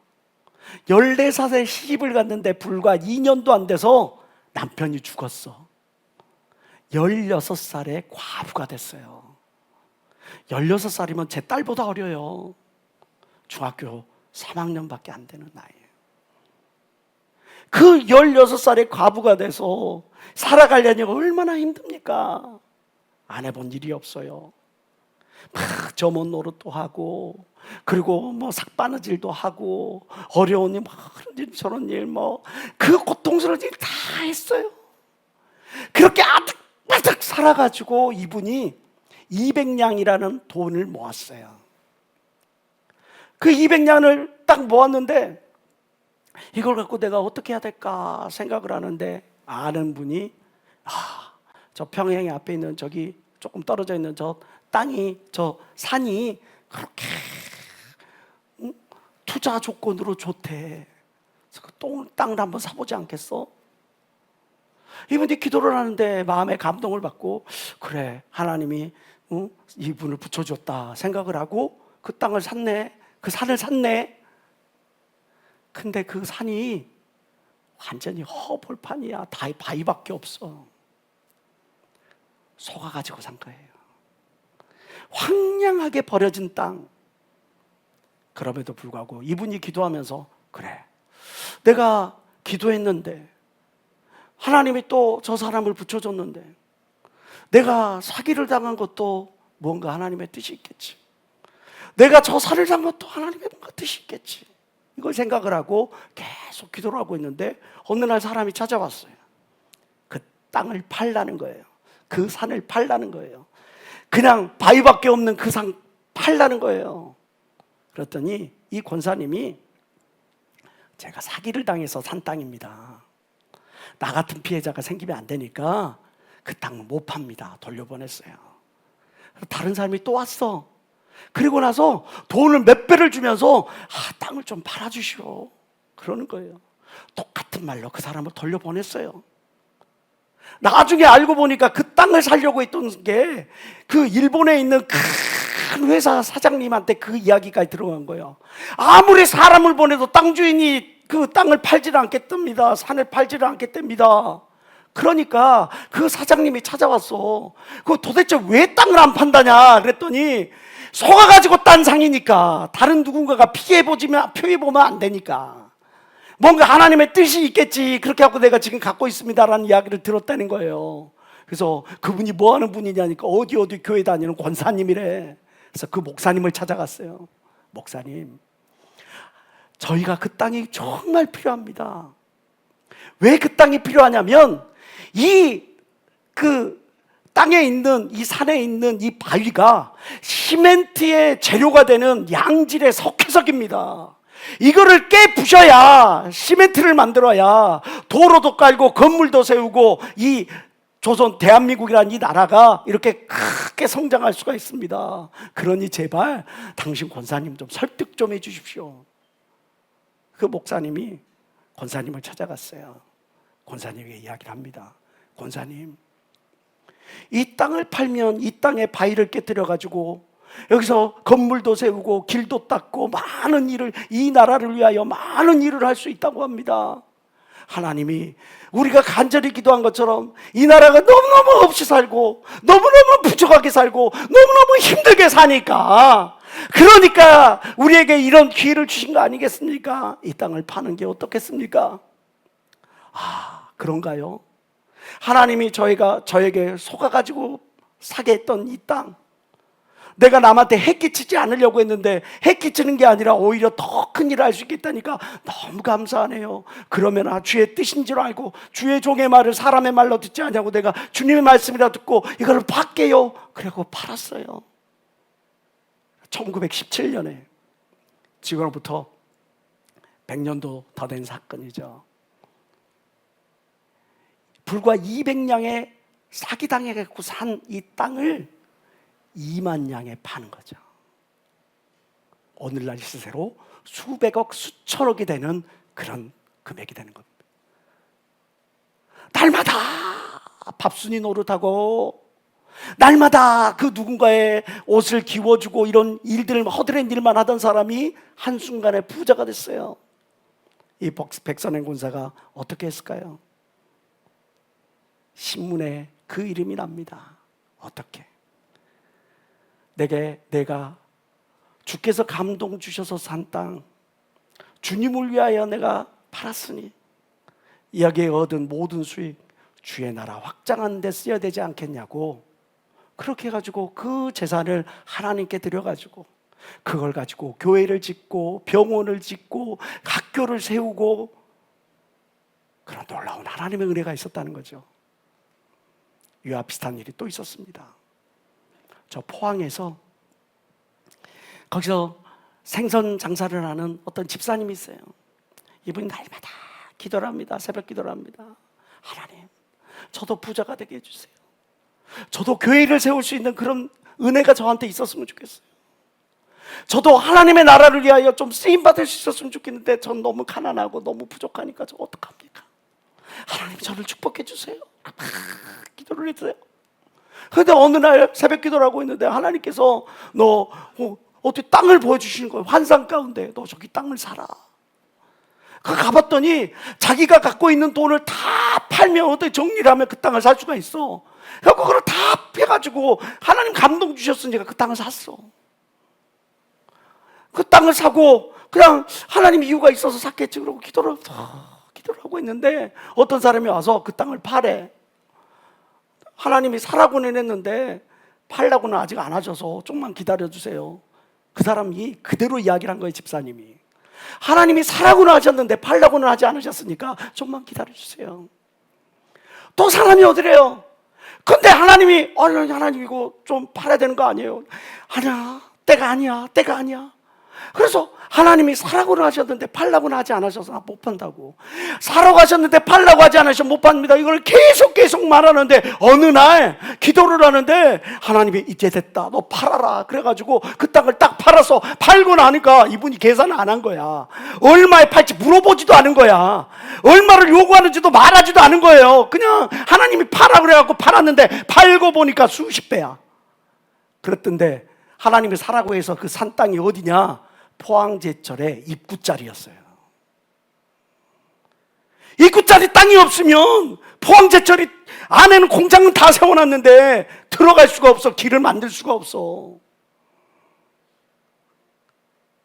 14살에 시집을 갔는데 불과 2년도 안 돼서 남편이 죽었어. 16살에 과부가 됐어요. 16살이면 제 딸보다 어려요. 중학교 3학년밖에 안 되는 나이에요. 그 16살의 과부가 돼서 살아가려니 얼마나 힘듭니까? 안 해본 일이 없어요. 막 점원 노릇도 하고, 그리고 뭐 삭바느질도 하고, 어려운 일, 그런 일, 저런 일, 그 고통스러운 일 다 했어요. 그렇게 아득바득 살아가지고 이분이 200냥이라는 돈을 모았어요. 그 200냥을 딱 모았는데, 이걸 갖고 내가 어떻게 해야 될까 생각을 하는데, 아는 분이, 저 평양 앞에 있는 저기 조금 떨어져 있는 저 땅이, 저 산이 그렇게 투자 조건으로 좋대. 그래서 그 땅을 한번 사보지 않겠어? 이분이 기도를 하는데 마음에 감동을 받고, 그래, 하나님이 이분을 붙여줬다 생각을 하고 그 땅을 샀네. 그 산을 샀네. 근데 그 산이 완전히 허벌판이야. 다 바위밖에 없어. 속아가지고 산 거예요. 황량하게 버려진 땅. 그럼에도 불구하고 이분이 기도하면서, 그래, 내가 기도했는데 하나님이 또 저 사람을 붙여줬는데, 내가 사기를 당한 것도 뭔가 하나님의 뜻이 있겠지. 내가 저 산을 산 것도 하나님의 뭔가 뜻이 있겠지. 이걸 생각을 하고 계속 기도를 하고 있는데, 어느 날 사람이 찾아왔어요. 그 땅을 팔라는 거예요. 그 산을 팔라는 거예요. 그냥 바위밖에 없는 그 산 팔라는 거예요. 그랬더니 이 권사님이, 제가 사기를 당해서 산 땅입니다. 나 같은 피해자가 생기면 안 되니까 그 땅을 못 팝니다. 돌려보냈어요. 다른 사람이 또 왔어. 그리고 나서 돈을 몇 배를 주면서, 땅을 좀 팔아주시오, 그러는 거예요. 똑같은 말로 그 사람을 돌려보냈어요. 나중에 알고 보니까 그 땅을 사려고 했던 게 그 일본에 있는 큰 회사 사장님한테 그 이야기까지 들어간 거예요. 아무리 사람을 보내도 땅 주인이 그 땅을 팔지를 않겠답니다. 산을 팔지를 않겠답니다. 그러니까 그 사장님이 찾아왔어. 그 도대체 왜 땅을 안 판다냐 그랬더니, 속아가지고 딴 상이니까, 다른 누군가가 피해보면 안 되니까, 뭔가 하나님의 뜻이 있겠지, 그렇게 하고 내가 지금 갖고 있습니다라는 이야기를 들었다는 거예요. 그래서 그분이 뭐 하는 분이냐니까, 어디 교회 다니는 권사님이래. 그래서 그 목사님을 찾아갔어요. 목사님, 저희가 그 땅이 정말 필요합니다. 왜 그 땅이 필요하냐면, 그 땅에 있는, 이 산에 있는 이 바위가 시멘트의 재료가 되는 양질의 석회석입니다. 이거를 깨부셔야, 시멘트를 만들어야 도로도 깔고 건물도 세우고 이 조선 대한민국이라는 이 나라가 이렇게 크게 성장할 수가 있습니다. 그러니 제발 당신 권사님 좀 설득 좀 해주십시오. 그 목사님이 권사님을 찾아갔어요. 권사님에게 이야기를 합니다. 권사님, 이 땅을 팔면 이 땅에 바위를 깨뜨려 가지고 여기서 건물도 세우고 길도 닦고 많은 일을, 이 나라를 위하여 많은 일을 할 수 있다고 합니다. 하나님이 우리가 간절히 기도한 것처럼 이 나라가 너무너무 없이 살고 너무너무 부족하게 살고 너무너무 힘들게 사니까, 그러니까 우리에게 이런 기회를 주신 거 아니겠습니까? 이 땅을 파는 게 어떻겠습니까? 그런가요? 하나님이 저에게 속아가지고 사게 했던 이 땅, 내가 남한테 해끼치지 않으려고 했는데 해끼치는 게 아니라 오히려 더 큰 일을 할 수 있겠다니까 너무 감사하네요. 그러면 주의 뜻인 줄 알고 주의 종의 말을 사람의 말로 듣지 않냐고 내가 주님의 말씀이라 듣고 이걸 팔게요. 그리고 팔았어요. 1917년에, 지금으로부터 100년도 더 된 사건이죠. 불과 200냥에 사기당해갖고 산 이 땅을 2만 냥에 파는 거죠. 오늘날 시세로 수백억, 수천억이 되는 그런 금액이 되는 겁니다. 날마다 밥순이 노릇하고, 날마다 그 누군가의 옷을 기워주고, 이런 일들을, 허드렛 일만 하던 사람이 한순간에 부자가 됐어요. 이 백선행 군사가 어떻게 했을까요? 신문에 그 이름이 납니다. 어떻게? 내가 주께서 감동 주셔서 산 땅, 주님을 위하여 내가 팔았으니 여기에 얻은 모든 수익 주의 나라 확장하는 데 쓰여야 되지 않겠냐고. 그렇게 해가지고 그 재산을 하나님께 드려가지고 그걸 가지고 교회를 짓고 병원을 짓고 학교를 세우고 그런 놀라운 하나님의 은혜가 있었다는 거죠. 이와 비슷한 일이 또 있었습니다. 저 포항에서 거기서 생선 장사를 하는 어떤 집사님이 있어요. 이분이 날마다 기도를 합니다. 새벽 기도를 합니다. 하나님, 저도 부자가 되게 해주세요. 저도 교회를 세울 수 있는 그런 은혜가 저한테 있었으면 좋겠어요. 저도 하나님의 나라를 위하여 좀 쓰임받을 수 있었으면 좋겠는데 전 너무 가난하고 너무 부족하니까 저 어떡합니까? 하나님 저를 축복해 주세요. 기도를 했어요. 그런데 어느 날 새벽 기도를 하고 있는데 하나님께서 너 어떻게 땅을 보여주시는 거예요. 환상 가운데 너 저기 땅을 사라. 가봤더니 자기가 갖고 있는 돈을 다 팔면 어떻게 정리를 하면 그 땅을 살 수가 있어. 그래서 그걸 다 해가지고 하나님 감동 주셨으니까 그 땅을 샀어. 그 땅을 사고 그냥 하나님 이유가 있어서 샀겠지. 그러고 기도를 하고 있는데 어떤 사람이 와서 그 땅을 파래. 하나님이 사라고는 했는데 팔라고는 아직 안 하셔서 좀만 기다려주세요. 그 사람이 그대로 이야기를 한 거예요. 집사님이 하나님이 사라고는 하셨는데 팔라고는 하지 않으셨으니까 좀만 기다려주세요. 또 사람이 오더래요. 근데 하나님이 하나님 이거 좀 팔아야 되는 거 아니에요? 아니야, 때가 아니야. 그래서 하나님이 사라고는 하셨는데 팔라고는 하지 않으셔서 못 판다고. 사라고 하셨는데 팔라고 하지 않으셔서 못 팝니다. 이걸 계속 말하는데 어느 날 기도를 하는데 하나님이 이제 됐다, 너 팔아라. 그래가지고 그 땅을 딱 팔아서 팔고 나니까 이분이 계산을 안 한 거야. 얼마에 팔지 물어보지도 않은 거야. 얼마를 요구하는지도 말하지도 않은 거예요. 그냥 하나님이 팔아 그래갖고 팔았는데 팔고 보니까 수십 배야. 그랬던데 하나님이 사라고 해서 그 산 땅이 어디냐? 포항제철의 입구자리였어요. 입구자리 땅이 없으면 포항제철이 안에는 공장은 다 세워놨는데 들어갈 수가 없어. 길을 만들 수가 없어.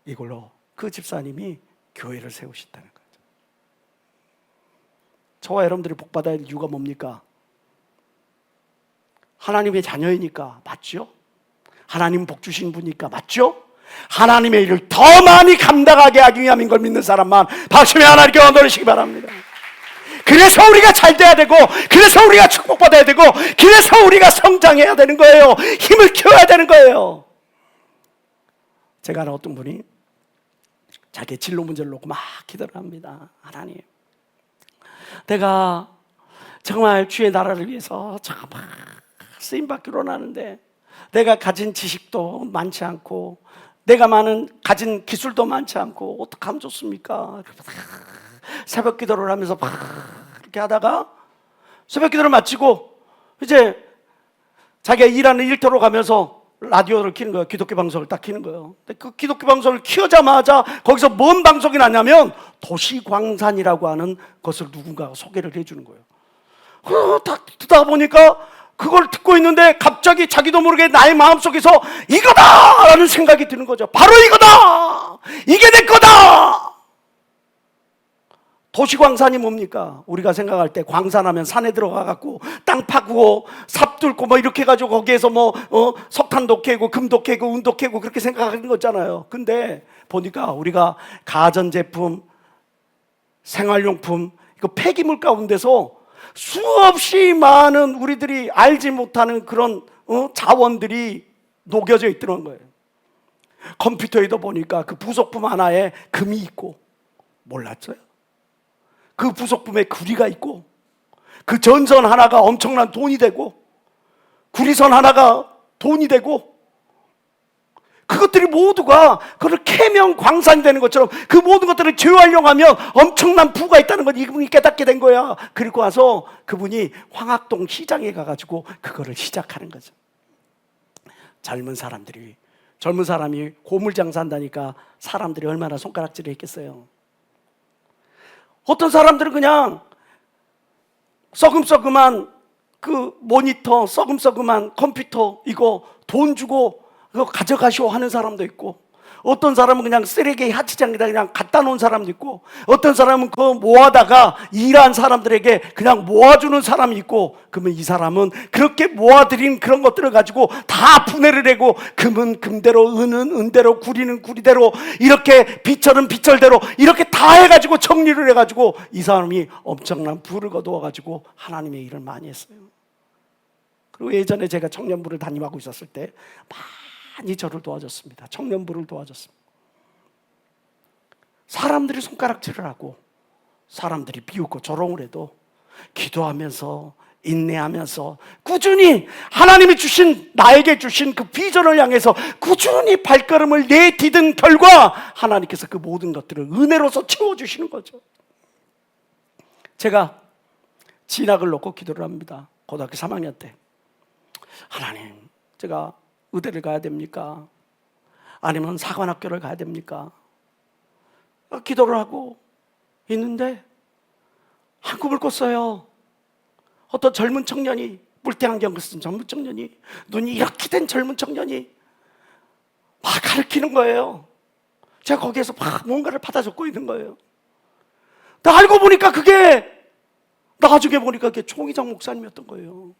이걸로 그 집사님이 교회를 세우신다는 거죠. 저와 여러분들이 복받아야 할 이유가 뭡니까? 하나님의 자녀이니까 맞죠? 하나님 복 주신 분이니까 맞죠? 하나님의 일을 더 많이 감당하게 하기 위함인 걸 믿는 사람만 박수며 하나님께 원하시기 바랍니다. 그래서 우리가 잘 돼야 되고, 그래서 우리가 축복받아야 되고, 그래서 우리가 성장해야 되는 거예요. 힘을 키워야 되는 거예요. 제가 아는 어떤 분이 자기의 진로 문제를 놓고 막 기도를 합니다. 하나님, 내가 정말 주의 나라를 위해서 정말 쓰임받기로 하는데 내가 가진 지식도 많지 않고 내가 가진 기술도 많지 않고 어떡하면 좋습니까? 새벽 기도를 하면서 막 이렇게 하다가 새벽 기도를 마치고 이제 자기가 일하는 일터로 가면서 라디오를 켜는 거예요. 기독교 방송을 딱 켜는 거예요. 근데 그 기독교 방송을 켜자마자 거기서 뭔 방송이 나냐면 도시광산이라고 하는 것을 누군가가 소개를 해주는 거예요. 딱 듣다 보니까 그걸 듣고 있는데 갑자기 자기도 모르게 나의 마음속에서 이거다! 라는 생각이 드는 거죠. 바로 이거다! 이게 내 거다! 도시광산이 뭡니까? 우리가 생각할 때 광산하면 산에 들어가갖고 땅 파고 삽 뚫고 뭐 이렇게 해가지고 거기에서 석탄도 캐고 금도 캐고 은도 캐고 그렇게 생각하는 거잖아요. 근데 보니까 우리가 가전제품, 생활용품, 이거 폐기물 가운데서 수없이 많은 우리들이 알지 못하는 그런 자원들이 녹여져 있더란 거예요. 컴퓨터에도 보니까 그 부속품 하나에 금이 있고, 몰랐어요? 그 부속품에 구리가 있고, 그 전선 하나가 엄청난 돈이 되고, 구리선 하나가 돈이 되고, 그것들이 모두가 그걸 캐면 광산이 되는 것처럼 그 모든 것들을 재활용하면 엄청난 부가 있다는 걸 이분이 깨닫게 된 거야. 그리고 와서 그분이 황학동 시장에 가가지고 그거를 시작하는 거죠. 젊은 사람이 고물장사 한다니까 사람들이 얼마나 손가락질을 했겠어요. 어떤 사람들은 그냥 썩음썩음한 그 모니터, 썩음썩음한 컴퓨터 이거 돈 주고 그거 가져가시오 하는 사람도 있고, 어떤 사람은 그냥 쓰레기 야치장에다 그냥 갖다 놓은 사람도 있고, 어떤 사람은 그거 모아다가 일한 사람들에게 그냥 모아주는 사람이 있고, 그러면 이 사람은 그렇게 모아들인 그런 것들을 가지고 다 분해를 내고, 금은 금대로, 은은 은대로, 구리는 구리대로, 이렇게 빛철은 빛철대로 이렇게 다 해가지고 정리를 해가지고 이 사람이 엄청난 부를 거두어가지고 하나님의 일을 많이 했어요. 그리고 예전에 제가 청년부를 담임하고 있었을 때 많이 저를 도와줬습니다. 청년부를 도와줬습니다. 사람들이 손가락질을 하고 사람들이 비웃고 조롱을 해도 기도하면서 인내하면서 꾸준히 하나님이 주신, 나에게 주신 그 비전을 향해서 꾸준히 발걸음을 내디딘 결과 하나님께서 그 모든 것들을 은혜로서 채워주시는 거죠. 제가 진학을 놓고 기도를 합니다. 고등학교 3학년 때, 하나님, 제가 의대를 가야 됩니까? 아니면 사관학교를 가야 됩니까? 기도를 하고 있는데 한 꿈을 꿨어요. 어떤 젊은 청년이, 물태안경을 쓴 젊은 청년이, 눈이 이렇게 된 젊은 청년이 막 가르치는 거예요. 제가 거기에서 막 뭔가를 받아 적고 있는 거예요. 나 알고 보니까 그게, 나중에 보니까 그게 총희장 목사님이었던 거예요.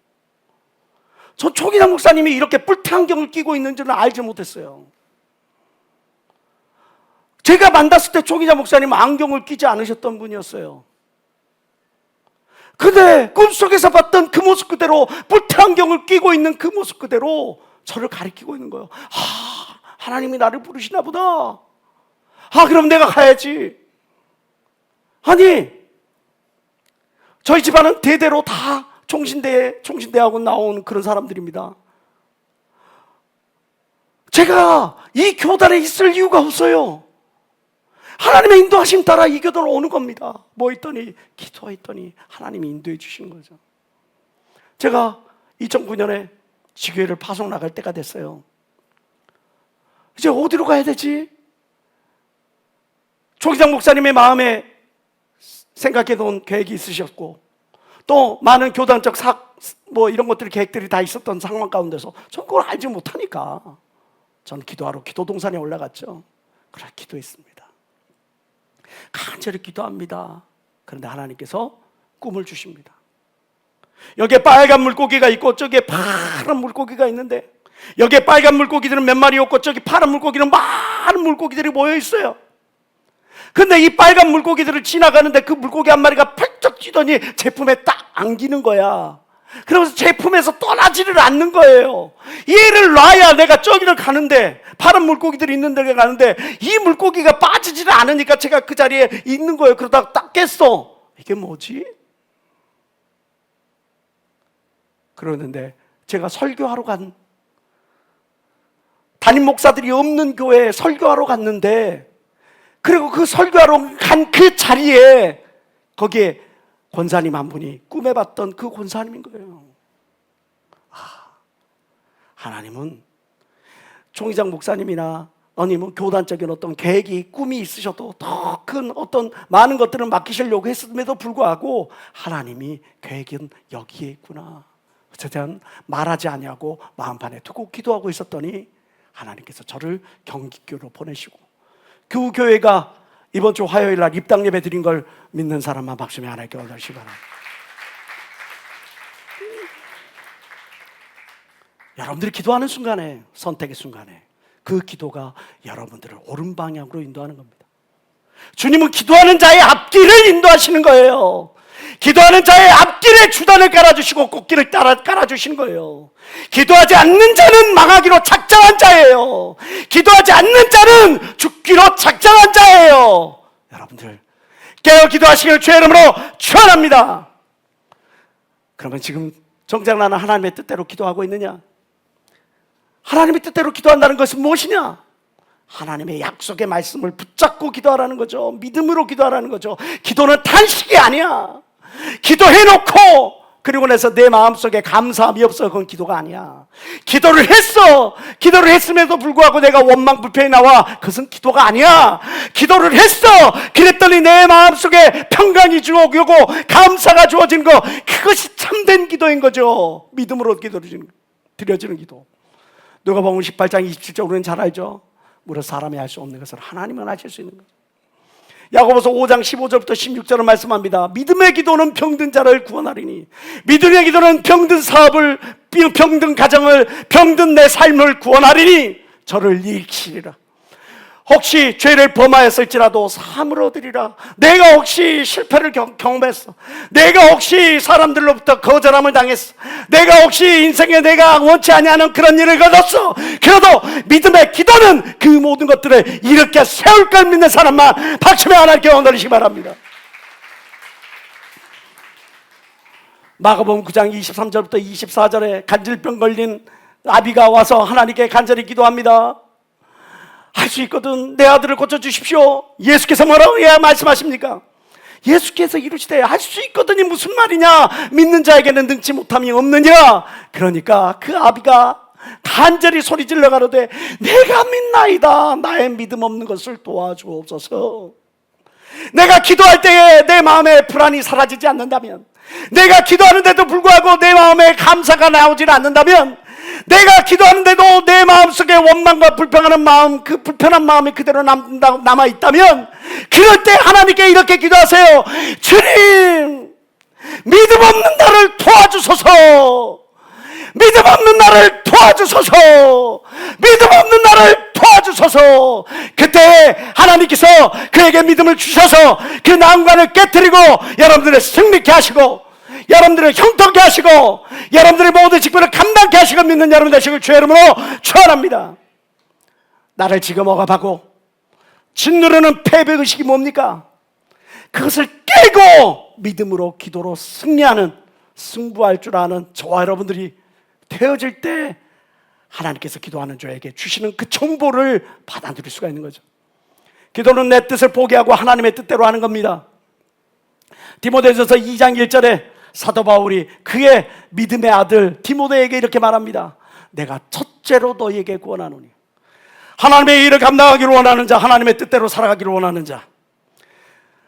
저 총희장 목사님이 이렇게 뿔테안경을 끼고 있는 줄은 알지 못했어요. 제가 만났을 때 총희장 목사님은 안경을 끼지 않으셨던 분이었어요. 근데 꿈속에서 봤던 그 모습 그대로, 뿔테안경을 끼고 있는 그 모습 그대로 저를 가리키고 있는 거예요. 하나님이 나를 부르시나 보다. 그럼 내가 가야지. 아니, 저희 집안은 대대로 다 총신대학원 나온 그런 사람들입니다. 제가 이 교단에 있을 이유가 없어요. 하나님의 인도하심 따라 이 교단으로 오는 겁니다. 뭐 했더니, 기도했더니 하나님이 인도해 주신 거죠. 제가 2009년에 지교회를 파송 나갈 때가 됐어요. 이제 어디로 가야 되지? 총희장 목사님의 마음에 생각해 놓은 계획이 있으셨고, 또 많은 교단적 이런 것들이, 계획들이 다 있었던 상황 가운데서 전 그걸 알지 못하니까 저는 기도하러 기도동산에 올라갔죠. 그래, 기도했습니다. 간절히 기도합니다. 그런데 하나님께서 꿈을 주십니다. 여기에 빨간 물고기가 있고 저기에 파란 물고기가 있는데, 여기에 빨간 물고기들은 몇 마리 없고 저기 파란 물고기는 많은 물고기들이 모여 있어요. 근데 이 빨간 물고기들을 지나가는데 그 물고기 한 마리가 펄쩍 뛰더니 제품에 딱 안기는 거야. 그러면서 제품에서 떠나지를 않는 거예요. 얘를 놔야 내가 저기를 가는데, 파란 물고기들이 있는 데를 가는데 이 물고기가 빠지지를 않으니까 제가 그 자리에 있는 거예요. 그러다가 딱 깼어. 이게 뭐지? 그러는데 제가 설교하러 담임 목사들이 없는 교회에 설교하러 갔는데, 그리고 그 설교하러 간 그 자리에 거기에 권사님 한 분이 꿈에 봤던 그 권사님인 거예요. 하나님은 총희장 목사님이나 아니면 교단적인 어떤 계획이, 꿈이 있으셔도 더 큰 어떤 많은 것들을 맡기시려고 했음에도 불구하고 하나님이 계획은 여기에 있구나. 어쨌든 말하지 아니하고 마음판에 두고 기도하고 있었더니 하나님께서 저를 경기교로 보내시고, 그 교회가 이번 주 화요일 날 입당 예배 드린 걸 믿는 사람만 박수며 하나님께 올려주시기 바랍니다. 여러분들이 기도하는 순간에, 선택의 순간에 그 기도가 여러분들을 옳은 방향으로 인도하는 겁니다. 주님은 기도하는 자의 앞길을 인도하시는 거예요. 기도하는 자의 앞길에 주단을 깔아주시고 꽃길을 깔아주시는 거예요. 기도하지 않는 자는 망하기로 작정한 자예요. 기도하지 않는 자는 죽기로 작정한 자예요. 여러분들 깨어 기도하시기를 주의 이름으로 축원합니다. 그러면 지금 정작 나는 하나님의 뜻대로 기도하고 있느냐? 하나님의 뜻대로 기도한다는 것은 무엇이냐? 하나님의 약속의 말씀을 붙잡고 기도하라는 거죠. 믿음으로 기도하라는 거죠. 기도는 단식이 아니야. 기도해놓고 그리고 나서 내 마음속에 감사함이 없어, 그건 기도가 아니야. 기도를 했어. 기도를 했음에도 불구하고 내가 원망 불평이 나와, 그것은 기도가 아니야. 기도를 했어. 그랬더니 내 마음속에 평강이 주어지고 감사가 주어지는 거, 그것이 참된 기도인 거죠. 믿음으로 드려지는 기도. 누가복음 18장 27절 우리는 잘 알죠. 무릇 사람이 할 수 없는 것을 하나님은 하실 수 있는 거죠. 야고보서 5장 15절부터 16절을 말씀합니다. 믿음의 기도는 병든 자를 구원하리니, 믿음의 기도는 병든 사업을, 병든 가정을, 병든 내 삶을 구원하리니 저를 일으키리라. 혹시 죄를 범하였을지라도 사함을 얻으리라. 내가 혹시 실패를 경험했어, 내가 혹시 사람들로부터 거절함을 당했어, 내가 혹시 인생에 내가 원치 아니하는 그런 일을 거뒀어, 그래도 믿음의 기도는 그 모든 것들을 일으켜 세울 걸 믿는 사람만 박수며 하나님께 영광 돌리시기 바랍니다. 마가복음 9장 23절부터 24절에 간질병 걸린 아비가 와서 하나님께 간절히 기도합니다. 할 수 있거든, 내 아들을 고쳐주십시오. 예수께서 뭐라고 말씀하십니까? 예수께서 이르시되 할 수 있거든이 무슨 말이냐, 믿는 자에게는 능치 못함이 없느니라. 그러니까 그 아비가 간절히 소리질러 가로되 내가 믿나이다, 나의 믿음 없는 것을 도와주옵소서. 내가 기도할 때에 내 마음의 불안이 사라지지 않는다면, 내가 기도하는데도 불구하고 내 마음에 감사가 나오질 않는다면, 내가 기도하는데도 내 마음속에 원망과 불평하는 마음, 그 불편한 마음이 그대로 남아있다면, 그럴 때 하나님께 이렇게 기도하세요. 주님, 믿음 없는 나를 도와주소서. 믿음 없는 나를 도와주소서. 믿음 없는 나를 도와주소서. 그때 하나님께서 그에게 믿음을 주셔서 그 난관을 깨뜨리고 여러분들을 승리케 하시고, 여러분들을 형통케 하시고, 여러분들의 모든 직분을 감당케 하시고 믿는 여러분 되시길 주의 이름으로 축원합니다. 나를 지금 억압하고 짓누르는 패배의식이 뭡니까? 그것을 깨고 믿음으로 기도로 승리하는, 승부할 줄 아는 저와 여러분들이 되어질 때 하나님께서 기도하는 자에게 주시는 그 정보를 받아들일 수가 있는 거죠. 기도는 내 뜻을 포기하고 하나님의 뜻대로 하는 겁니다. 디모데전서 2장 1절에 사도 바울이 그의 믿음의 아들 디모데에게 이렇게 말합니다. 내가 첫째로 너희에게 구원하노니, 하나님의 일을 감당하기를 원하는 자, 하나님의 뜻대로 살아가기를 원하는 자,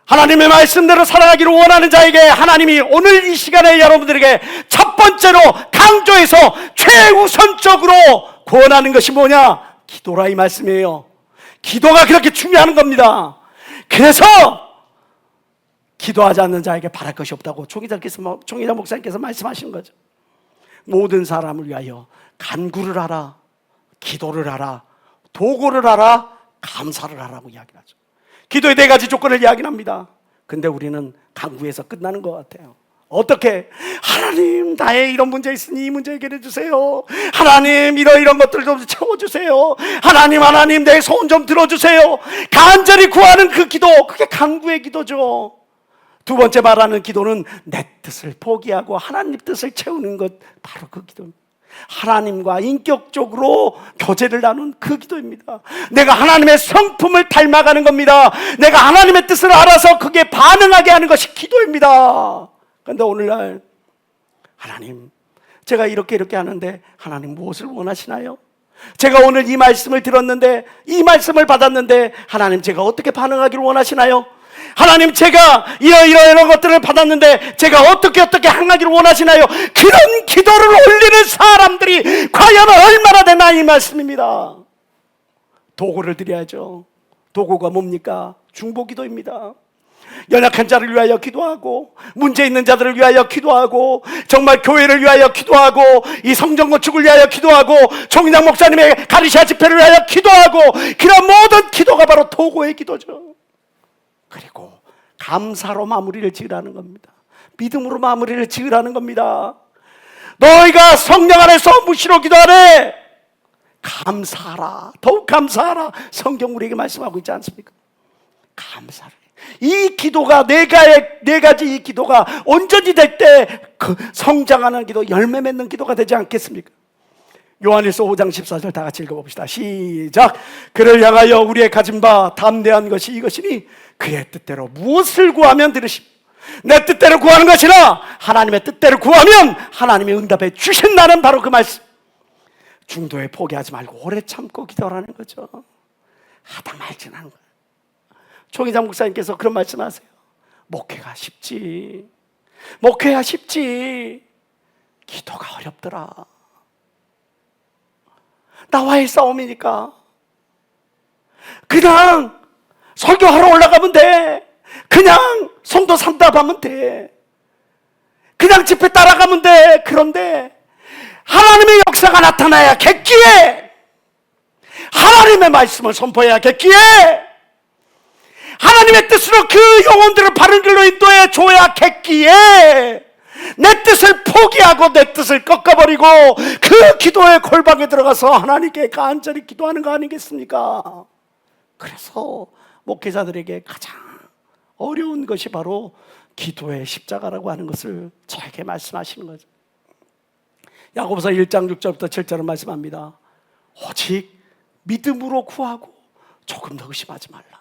하나님의 말씀대로 살아가기를 원하는 자에게 하나님이 오늘 이 시간에 여러분들에게 첫 번째로 강조해서 최우선적으로 구원하는 것이 뭐냐? 기도라, 이 말씀이에요. 기도가 그렇게 중요한 겁니다. 그래서 기도하지 않는 자에게 바랄 것이 없다고 총회장 목사님께서 말씀하신 거죠. 모든 사람을 위하여 간구를 하라, 기도를 하라, 도구를 하라, 감사를 하라고 이야기하죠. 기도의 4가지 조건을 이야기합니다. 근데 우리는 간구에서 끝나는 것 같아요. 어떻게? 하나님, 나의 이런 문제 있으니 이 문제 해결해 주세요. 하나님, 이런 것들 좀 채워주세요. 하나님, 내 소원 좀 들어주세요. 간절히 구하는 그 기도, 그게 간구의 기도죠. 두 번째 말하는 기도는 내 뜻을 포기하고 하나님 뜻을 채우는 것, 바로 그 기도입니다. 하나님과 인격적으로 교제를 나눈 그 기도입니다. 내가 하나님의 성품을 닮아가는 겁니다. 내가 하나님의 뜻을 알아서 그게 반응하게 하는 것이 기도입니다. 그런데 오늘날 하나님, 제가 이렇게 하는데 하나님 무엇을 원하시나요? 제가 오늘 이 말씀을 들었는데, 이 말씀을 받았는데 하나님, 제가 어떻게 반응하기를 원하시나요? 하나님, 제가 이런 것들을 받았는데 제가 어떻게 행하기를 원하시나요? 그런 기도를 올리는 사람들이 과연 얼마나 되나, 이 말씀입니다. 도구를 드려야죠. 도구가 뭡니까? 중보기도입니다. 연약한 자를 위하여 기도하고, 문제 있는 자들을 위하여 기도하고, 정말 교회를 위하여 기도하고, 이 성전 건축을 위하여 기도하고, 총회장 목사님의 가리샤 집회를 위하여 기도하고, 그런 모든 기도가 바로 도구의 기도죠. 그리고 감사로 마무리를 지으라는 겁니다. 믿음으로 마무리를 지으라는 겁니다. 너희가 성령 안에서 무시로 기도하래, 감사하라, 더욱 감사하라. 성경 우리에게 말씀하고 있지 않습니까? 감사를. 이 기도가 네 가지 이 기도가 온전히 될 때 그 성장하는 기도, 열매 맺는 기도가 되지 않겠습니까? 요한일서 5장 14절 다 같이 읽어봅시다. 시작. 그를 향하여 우리의 가진 바 담대한 것이 이것이니 그의 뜻대로 무엇을 구하면 들으시고, 내 뜻대로 구하는 것이라 하나님의 뜻대로 구하면 하나님이 응답해 주신다는 바로 그 말씀. 중도에 포기하지 말고 오래 참고 기도하라는 거죠. 하다 말진 않은 거예요. 총회장 목사님께서 그런 말씀하세요. 목회가 쉽지, 목회가 쉽지, 기도가 어렵더라. 나와의 싸움이니까. 그냥 설교하러 올라가면 돼. 그냥 성도 상담하면 돼. 그냥 집회 따라가면 돼. 그런데 하나님의 역사가 나타나야겠기에, 하나님의 말씀을 선포해야겠기에, 하나님의 뜻으로 그 영혼들을 바른 길로 인도해 줘야겠기에, 내 뜻을 포기하고 내 뜻을 꺾어버리고 그 기도의 골방에 들어가서 하나님께 간절히 기도하는 거 아니겠습니까? 그래서 목회자들에게 가장 어려운 것이 바로 기도의 십자가라고 하는 것을 저에게 말씀하시는 거죠. 야고보서 1장 6절부터 7절은 말씀합니다. 오직 믿음으로 구하고 조금 더 의심하지 말라.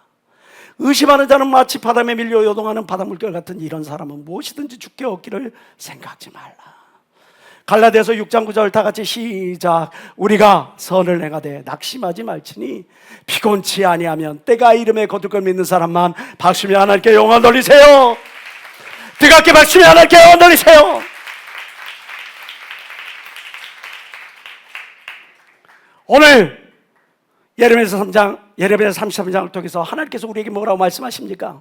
의심하는 자는 마치 바람에 밀려 요동하는 바닷물결 같은 이런 사람은 무엇이든지 죽게 얻기를 생각하지 말라. 갈라디아서 6장 9절 다 같이 시작. 우리가 선을 행하되 낙심하지 말지니 피곤치 아니하면 때가 이름에 거둘 걸 믿는 사람만 박수며 하나님께 영광 돌리세요. 뜨겁게 박수며 하나님께 영광 돌리세요. 오늘 예레미야서 33장을 통해서 하나님께서 우리에게 뭐라고 말씀하십니까?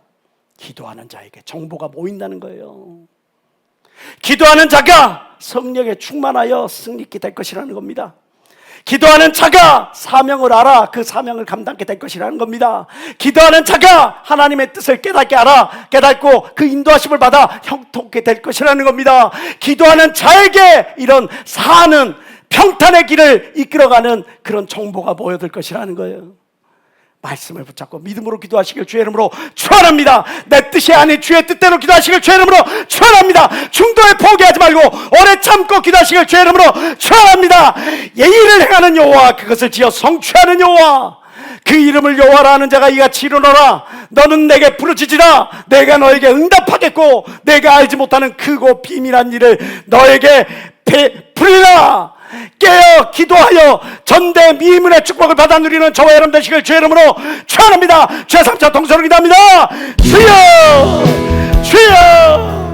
기도하는 자에게 정보가 모인다는 거예요. 기도하는 자가 성령에 충만하여 승리케 될 것이라는 겁니다. 기도하는 자가 사명을 알아 그 사명을 감당하게 될 것이라는 겁니다. 기도하는 자가 하나님의 뜻을 깨닫게 알아 깨닫고 그 인도하심을 받아 형통케 될 것이라는 겁니다. 기도하는 자에게 이런 사는 평탄의 길을 이끌어가는 그런 정보가 모여들 것이라는 거예요. 말씀을 붙잡고 믿음으로 기도하시길 주의 이름으로 축원합니다. 내 뜻이 아닌 주의 뜻대로 기도하시길 주의 이름으로 축원합니다. 중도에 포기하지 말고 오래 참고 기도하시길 주의 이름으로 축원합니다. 예의를 행하는 여호와 그것을 지어 성취하는 여호와 그 이름을 여호와라 하는 자가 이같이 이르노라. 너는 내게 부르짖으라. 내가 너에게 응답하겠고 내가 알지 못하는 크고 비밀한 일을 너에게 베풀리라. 깨어 기도하여 전대 미문의 축복을 받아 누리는 저와 여러분 되시길 주의 이름으로 축원합니다. 주의 삼자 동서로 기도합니다. 주여 주여